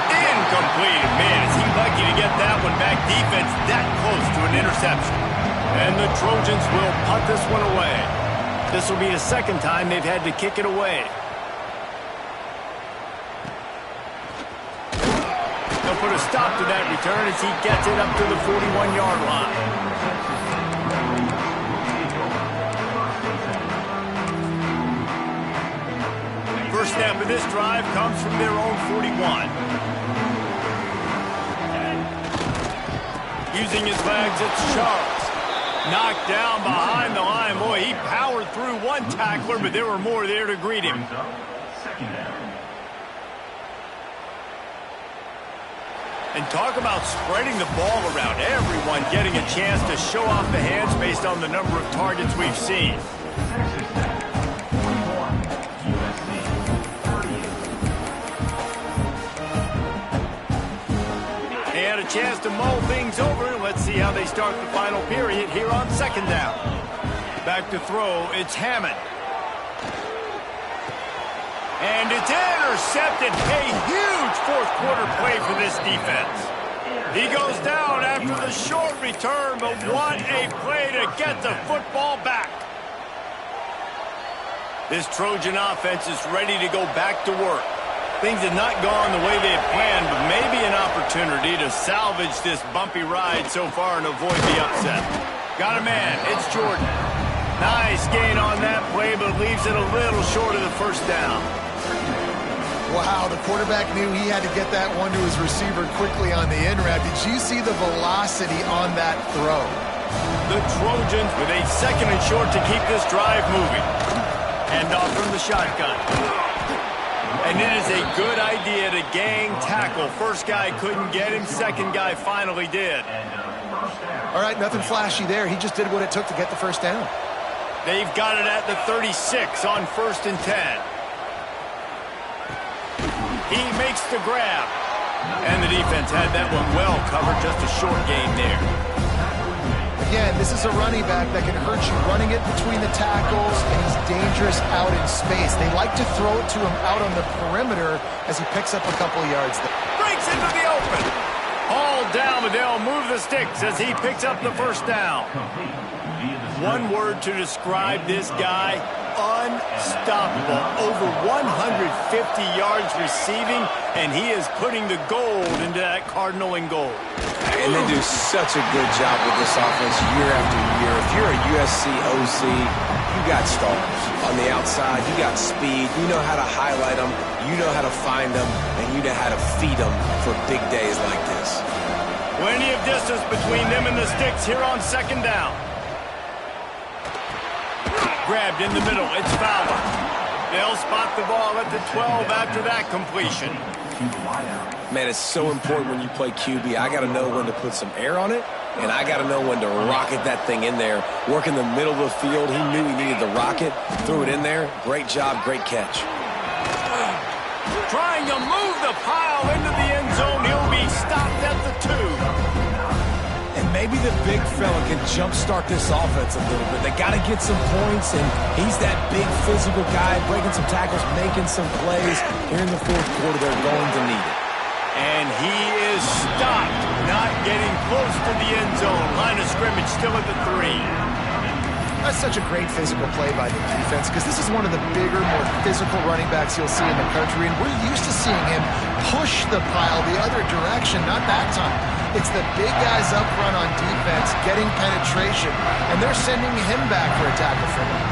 Incomplete. Man, is he lucky to get that one back. Defense that close to an interception. And the Trojans will punt this one away. This will be the second time they've had to kick it away. They'll put a stop to that return as he gets it up to the 41-yard line. First snap of this drive comes from their own 41. Using his legs, it's Charles. Knocked down behind the line. Boy, he powered through one tackler, but there were more there to greet him. And talk about spreading the ball around. Everyone getting a chance to show off the hands based on the number of targets we've seen. They had a chance to mull things over. Let's see how they start the final period here on 2nd down. Back to throw, it's Hammond. And it's intercepted. A huge fourth quarter play for this defense. He goes down after the short return, but what a play to get the football back. This Trojan offense is ready to go back to work. Things had not gone the way they had planned, but maybe an opportunity to salvage this bumpy ride so far and avoid the upset. Got a man, it's Jordan. Nice gain on that play, but leaves it a little short of the first down. Wow, the quarterback knew he had to get that one to his receiver quickly on the in route. Did you see the velocity on that throw? The Trojans with a 2nd and short to keep this drive moving. Hand off from the shotgun. And it is a good idea to gang tackle. First guy couldn't get him. Second guy finally did. All right, nothing flashy there. He just did what it took to get the first down. They've got it at the 36 on 1st and 10. He makes the grab. And the defense had that one well covered. Just a short gain there. Again, this is a running back that can hurt you running it between the tackles, and he's dangerous out in space. They like to throw it to him out on the perimeter as he picks up a couple of yards there. Breaks into the open. All down, but they'll move the sticks as he picks up the first down. One word to describe this guy: unstoppable. Over 150 yards receiving, and he is putting the gold into that Cardinal and gold. And they do such a good job with this offense year after year. If you're a USC OC, you got stars. On the outside, you got speed. You know how to highlight them. You know how to find them. And you know how to feed them for big days like this. Plenty of distance between them and the sticks here on 2nd down. Grabbed in the middle. It's Fowler. They'll spot the ball at the 12 after that completion. Man, it's so important when you play QB. I got to know when to put some air on it, and I got to know when to rocket that thing in there. Work in the middle of the field. He knew he needed the rocket. Threw it in there. Great job, great catch. Trying to move the pile into the end zone. He'll be stopped at the 2. And maybe the big fella can jumpstart this offense a little bit. They got to get some points, and he's that big physical guy, breaking some tackles, making some plays. Here in the 4th quarter, they're going to need it. And he is stopped, not getting close to the end zone. Line of scrimmage still at the 3. That's such a great physical play by the defense, because this is one of the bigger, more physical running backs you'll see in the country, and we're used to seeing him push the pile the other direction. Not that time. It's the big guys up front on defense getting penetration, and they're sending him back for a tackle for that.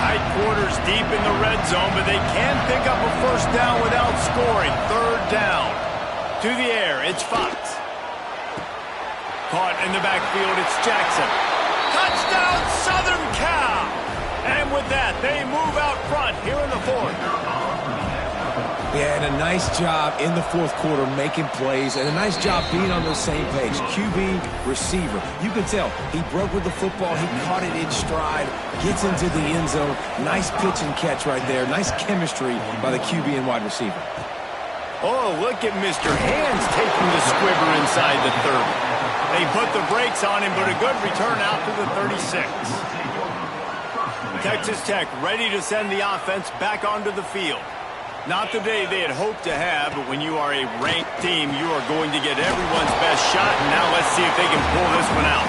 Tight quarters deep in the red zone, but they can pick up a first down without scoring. 3rd down. To the air, it's Fox. Caught in the backfield, it's Jackson. Touchdown, Southern Cal! And with that, they move out front here in the 4th. Yeah, and a nice job in the 4th quarter making plays, and a nice job being on the same page. QB, receiver. You can tell he broke with the football. He caught it in stride, gets into the end zone. Nice pitch and catch right there. Nice chemistry by the QB and wide receiver. Oh, look at Mr. Hands taking the squibber inside the 30. They put the brakes on him, but a good return out to the 36. Texas Tech ready to send the offense back onto the field. Not the day they had hoped to have, but when you are a ranked team, you are going to get everyone's best shot, and now let's see if they can pull this one out.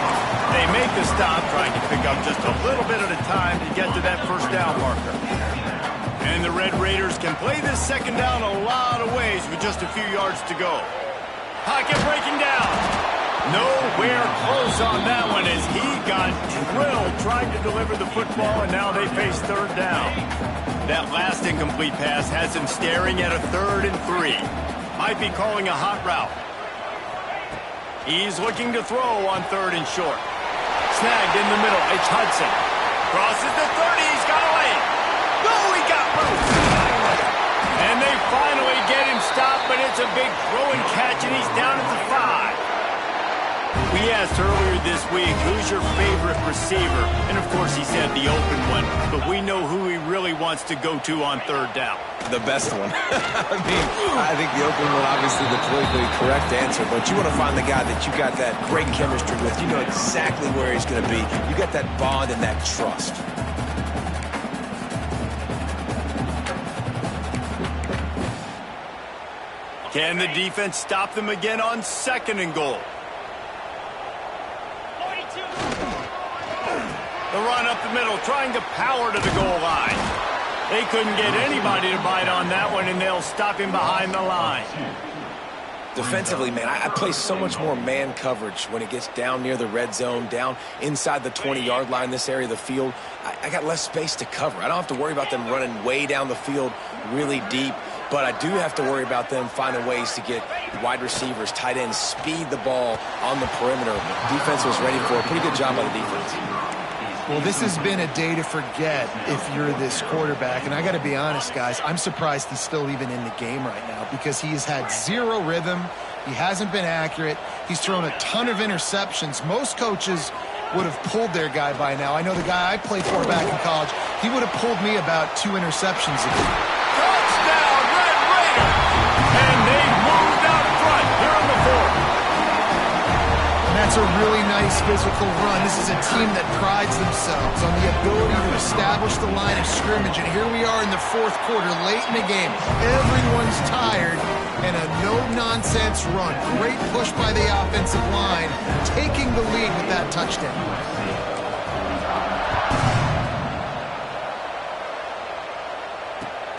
They make the stop, trying to pick up just a little bit at a time to get to that first down marker. And the Red Raiders can play this 2nd down a lot of ways with just a few yards to go. Pocket breaking down. Nowhere close on that one as he got drilled trying to deliver the football, and now they face 3rd down. That last incomplete pass has him staring at a 3rd and 3. Might be calling a hot route. He's looking to throw on 3rd and short. Snagged in the middle. It's Hudson. Crosses the 30. He's got a lane. No, he got loose. And they finally get him stopped, but it's a big throw and catch, and he's down at the 5. We asked earlier this week, who's your favorite receiver? And, of course, he said the open one. But we know who he really wants to go to on 3rd down. The best one. I think the open one, obviously, the politically correct answer. But you want to find the guy that you got that great chemistry with. You know exactly where he's going to be. You got that bond and that trust. Can the defense stop them again on 2nd and goal? The run up the middle, trying to power to the goal line. They couldn't get anybody to bite on that one, and they'll stop him behind the line. Defensively, man, I play so much more man coverage when it gets down near the red zone, down inside the 20-yard line, this area of the field. I got less space to cover. I don't have to worry about them running way down the field really deep. but I do have to worry about them finding ways to get wide receivers, tight ends, speed the ball on the perimeter. Defense was ready for a pretty good job by the defense. Well, this has been a day to forget if you're this quarterback. And I got to be honest, guys, I'm surprised he's still even in the game right now because he has had zero rhythm. He hasn't been accurate. He's thrown a ton of interceptions. Most coaches would have pulled their guy by now. I know the guy I played for back in college, he would have pulled me about 2 interceptions ago. Touchdown, Red Raiders! And they moved out front here in the fourth. And that's a really nice physical run. This is a team that prides themselves on the ability to establish the line of scrimmage. And here we are in the fourth quarter, late in the game. Everyone's tired, and a no-nonsense run. Great push by the offensive line, taking the lead with that touchdown.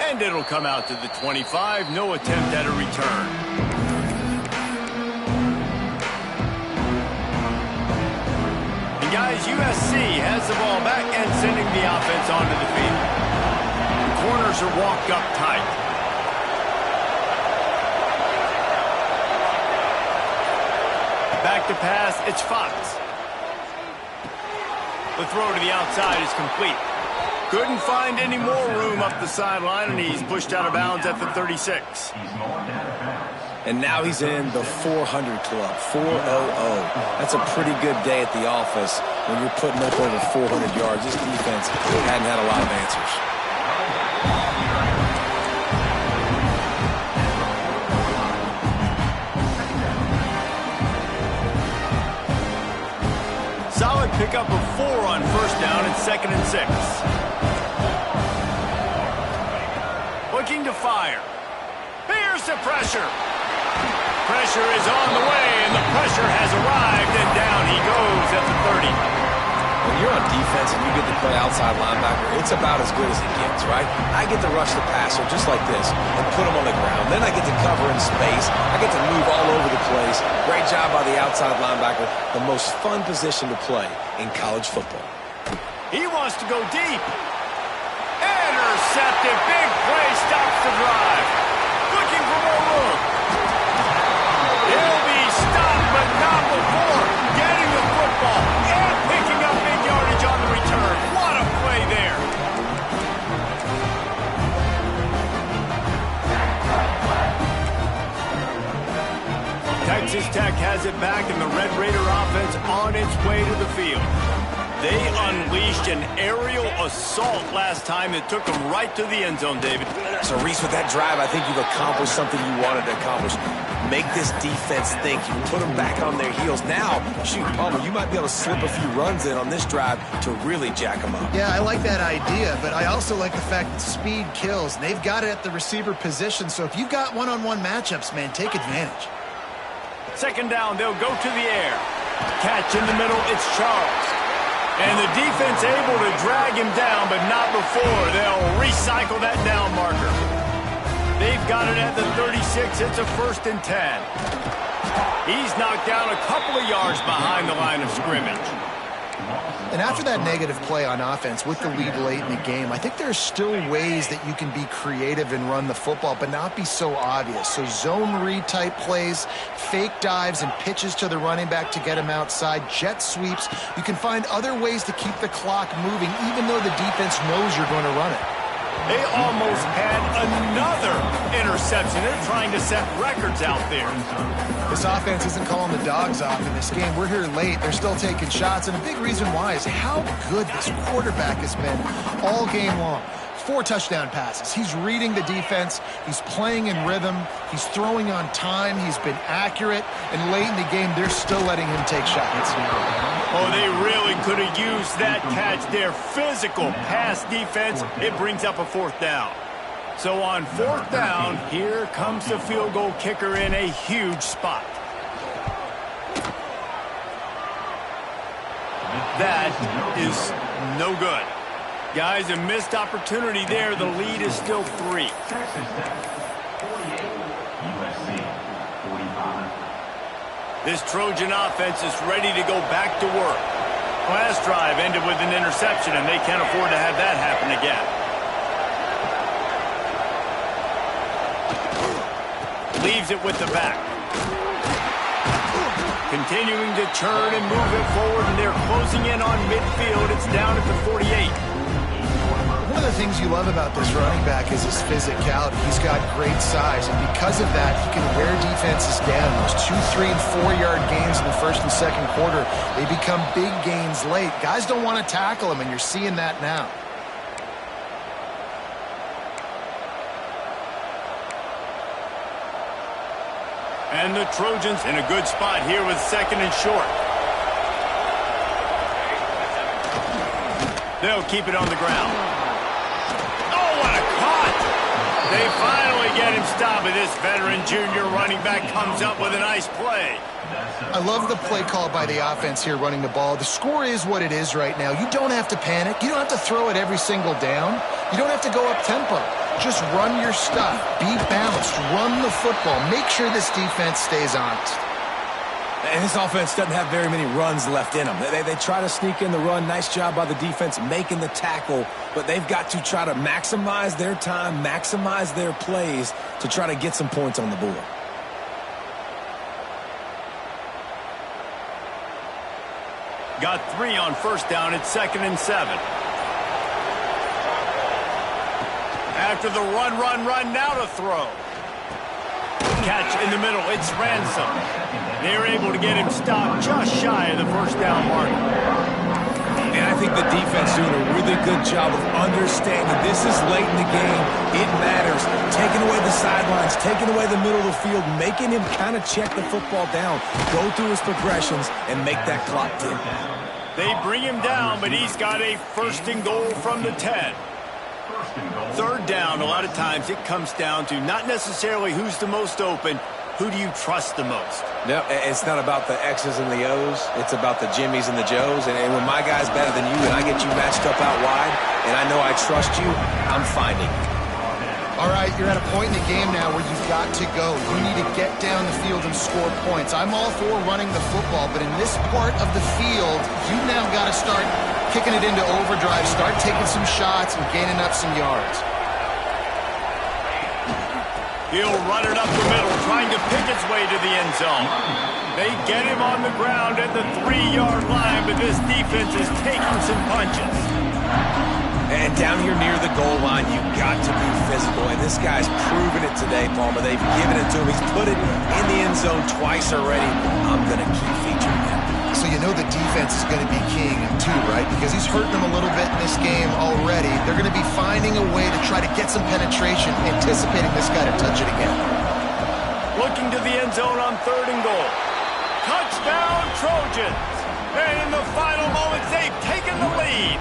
And it'll come out to the 25. No attempt at a return. And guys, USC has the ball back and sending the offense onto the field. The corners are walked up tight. Back to pass, it's Fox. The throw to the outside is complete. Couldn't find any more room up the sideline, and he's pushed out of bounds at the 36. And now he's in the 400 club, 400. That's a pretty good day at the office when you're putting up over 400 yards. This defense hadn't had a lot of answers. Solid pickup of 4 on first down and 2nd and 6. Looking to fire. Here's the pressure. Pressure is on the way, and the pressure has arrived, and down he goes at the 30. When you're on defense and you get to play outside linebacker, it's about as good as it gets, right? I get to rush the passer just like this and put him on the ground. Then I get to cover in space. I get to move all over the place. Great job by the outside linebacker. The most fun position to play in college football. He wants to go deep. Intercepted. Big play stops the drive. Looking for more room. He'll be stopped, but not before getting the football and picking up big yardage on the return. What a play there. Texas Tech has it back, and the Red Raider offense on its way to the field. They unleashed an aerial assault last time that took them right to the end zone, David. So, Reese, with that drive, I think you've accomplished something you wanted to accomplish. Make this defense think. You put them back on their heels. Now, shoot, Palmer, you might be able to slip a few runs in on this drive to really jack them up. Yeah, I like that idea, but I also like the fact that speed kills. They've got it at the receiver position, so if you've got one-on-one matchups, man, take advantage. 2nd down, they'll go to the air. Catch in the middle, it's Charles. And the defense able to drag him down, but not before. They'll recycle that down marker. They've got it at the 36. It's a 1st and 10. He's knocked down a couple of yards behind the line of scrimmage. And after that negative play on offense with the lead late in the game, I think there's still ways that you can be creative and run the football, but not be so obvious. So zone read type plays, fake dives and pitches to the running back to get him outside, jet sweeps. You can find other ways to keep the clock moving, even though the defense knows you're going to run it. They almost had another interception. They're trying to set records out there. This offense isn't calling the dogs off in this game. We're here late. They're still taking shots. And a big reason why is how good this quarterback has been all game long. 4 touchdown passes. He's reading the defense. He's playing in rhythm. He's throwing on time. He's been accurate. And late in the game, they're still letting him take shots. Oh, they really could have used that catch there. Physical pass defense. It brings up a 4th down. So on 4th down, here comes the field goal kicker in a huge spot. That is no good. Guys, a missed opportunity there. The lead is still 3. This Trojan offense is ready to go back to work. Last drive ended with an interception, and they can't afford to have that happen again. Leaves it with the back. Continuing to turn and move it forward, and they're closing in on midfield. It's down at the 48. One of the things you love about this running back is his physicality. He's got great size, and because of that, he can wear defenses down. Those 2, 3, and 4-yard gains in the first and second quarter, they become big gains late. Guys don't want to tackle him, and you're seeing that now. And the Trojans in a good spot here with second and short. They'll keep it on the ground. Oh, what a cut! They finally get him stopped, but this veteran junior running back comes up with a nice play. I love the play call by the offense here running the ball. The score is what it is right now. You don't have to panic. You don't have to throw it every single down. You don't have to go up tempo. Just run your stuff. Be balanced. Run the football. Make sure this defense stays honest. And this offense doesn't have very many runs left in them. They try to sneak in the run. Nice job by the defense making the tackle. But they've got to try to maximize their time, maximize their plays to try to get some points on the board. Got 3 on first down. It's 2nd and 7. After the run, now to throw. Catch in the middle. It's Ransom. They're able to get him stopped just shy of the first down mark. And I think the defense doing a really good job of understanding this is late in the game. It matters. Taking away the sidelines, taking away the middle of the field, making him kind of check the football down, go through his progressions, and make that clock tick. They bring him down, but he's got a 1st and goal from the 10. 3rd down, a lot of times it comes down to not necessarily who's the most open, who do you trust the most? No, it's not about the X's and the O's. It's about the Jimmies and the Joes. And when my guy's better than you and I get you matched up out wide and I know I trust you, I'm finding you. All right, you're at a point in the game now where you've got to go. You need to get down the field and score points. I'm all for running the football, but in this part of the field, you now got to start kicking it into overdrive, start taking some shots and gaining up some yards. He'll run it up the middle, trying to pick its way to the end zone. They get him on the ground at the 3-yard line, but this defense is taking some punches. And down here near the goal line, you've got to be physical. And this guy's proven it today, Palmer. They've given it to him. He's put it in the end zone twice already. I'm going to keep featuring him. So you know the defense is going to be keying him too, right? Because he's hurting them a little bit in this game already. They're going to be finding a way to try to get some penetration, anticipating this guy to touch it again. Looking to the end zone on 3rd and goal. Touchdown, Trojans! And in the final moments, they've taken the lead.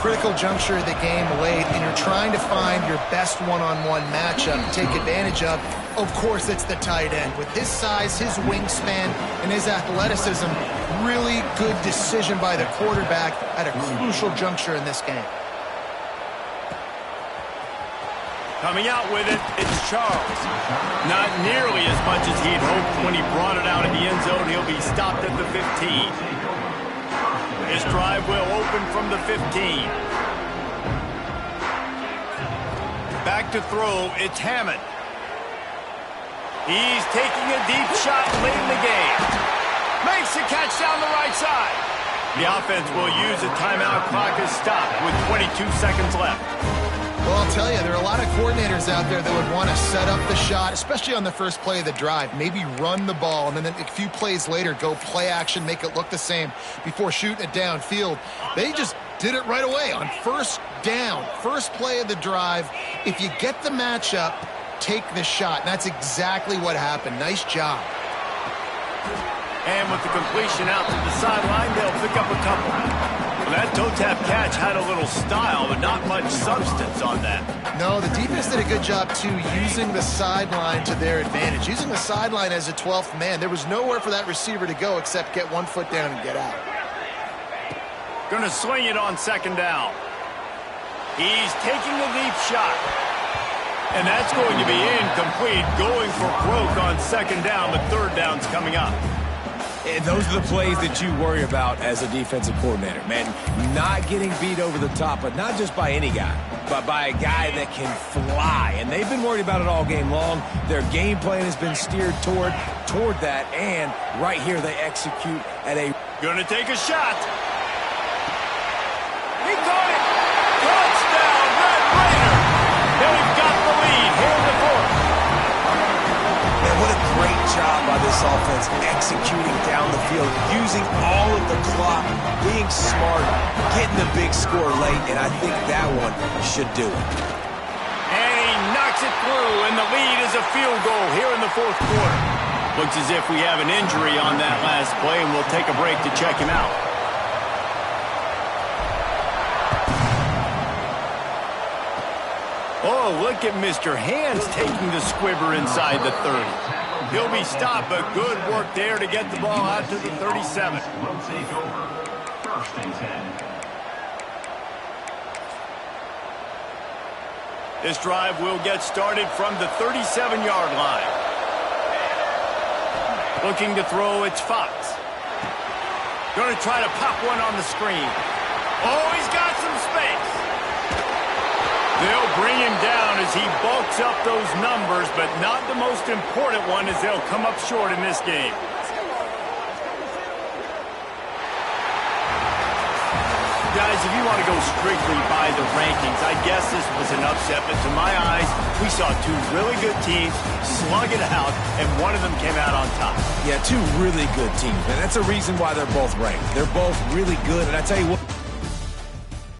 Critical juncture of the game late, and you're trying to find your best one-on-one matchup to take advantage of. Of course, it's the tight end. With his size, his wingspan, and his athleticism, really good decision by the quarterback at a crucial juncture in this game. Coming out with it, it's Charles. Not nearly as much as he'd hoped when he brought it out of the end zone. He'll be stopped at the 15. This drive will open from the 15. Back to throw, it's Hammond. He's taking a deep shot late in the game. Makes the catch down the right side. The offense will use a timeout. Clock is stopped with 22 seconds left. Well, I'll tell you, there are a lot of coordinators out there that would want to set up the shot, especially on the first play of the drive. Maybe run the ball, and then a few plays later, go play action, make it look the same before shooting it downfield. They just did it right away on 1st down, first play of the drive. If you get the matchup, take the shot. And that's exactly what happened. Nice job. And with the completion out to the sideline, they'll pick up a couple. That toe-tap catch had a little style, but not much substance on that. No, the defense did a good job, too, using the sideline to their advantage. Using the sideline as a 12th man. There was nowhere for that receiver to go except get 1 foot down and get out. Going to swing it on 2nd down. He's taking a deep shot. And that's going to be incomplete. Going for broke on 2nd down, but 3rd down's coming up. And those are the plays that you worry about as a defensive coordinator, man. Not getting beat over the top, but not just by any guy, but by a guy that can fly. And they've been worried about it all game long. Their game plan has been steered toward that, and right here they execute at a... Gonna take a shot. He caught it. Touchdown, Red Raider. They've got the lead here in the fourth. Man, what a great job by this offense executing down the field, using all of the clock, being smart, getting the big score late, and I think that one should do it. And he knocks it through, and the lead is a field goal here in the fourth quarter. Looks as if we have an injury on that last play, and we'll take a break to check him out. Oh, look at Mr. Hands taking the squibber inside the 30. He'll be stopped, but good work there to get the ball out to the 37. Will take over. First and 10. This drive will get started from the 37-yard line. Looking to throw, it's Fox. Going to try to pop one on the screen. Oh, he's got some space. They'll bring him down as he bulks up those numbers, but not the most important one as they'll come up short in this game. Guys, if you want to go strictly by the rankings, I guess this was an upset, but to my eyes, we saw two really good teams slug it out, and one of them came out on top. Yeah, two really good teams, man. That's a reason why they're both ranked. They're both really good, and I tell you what,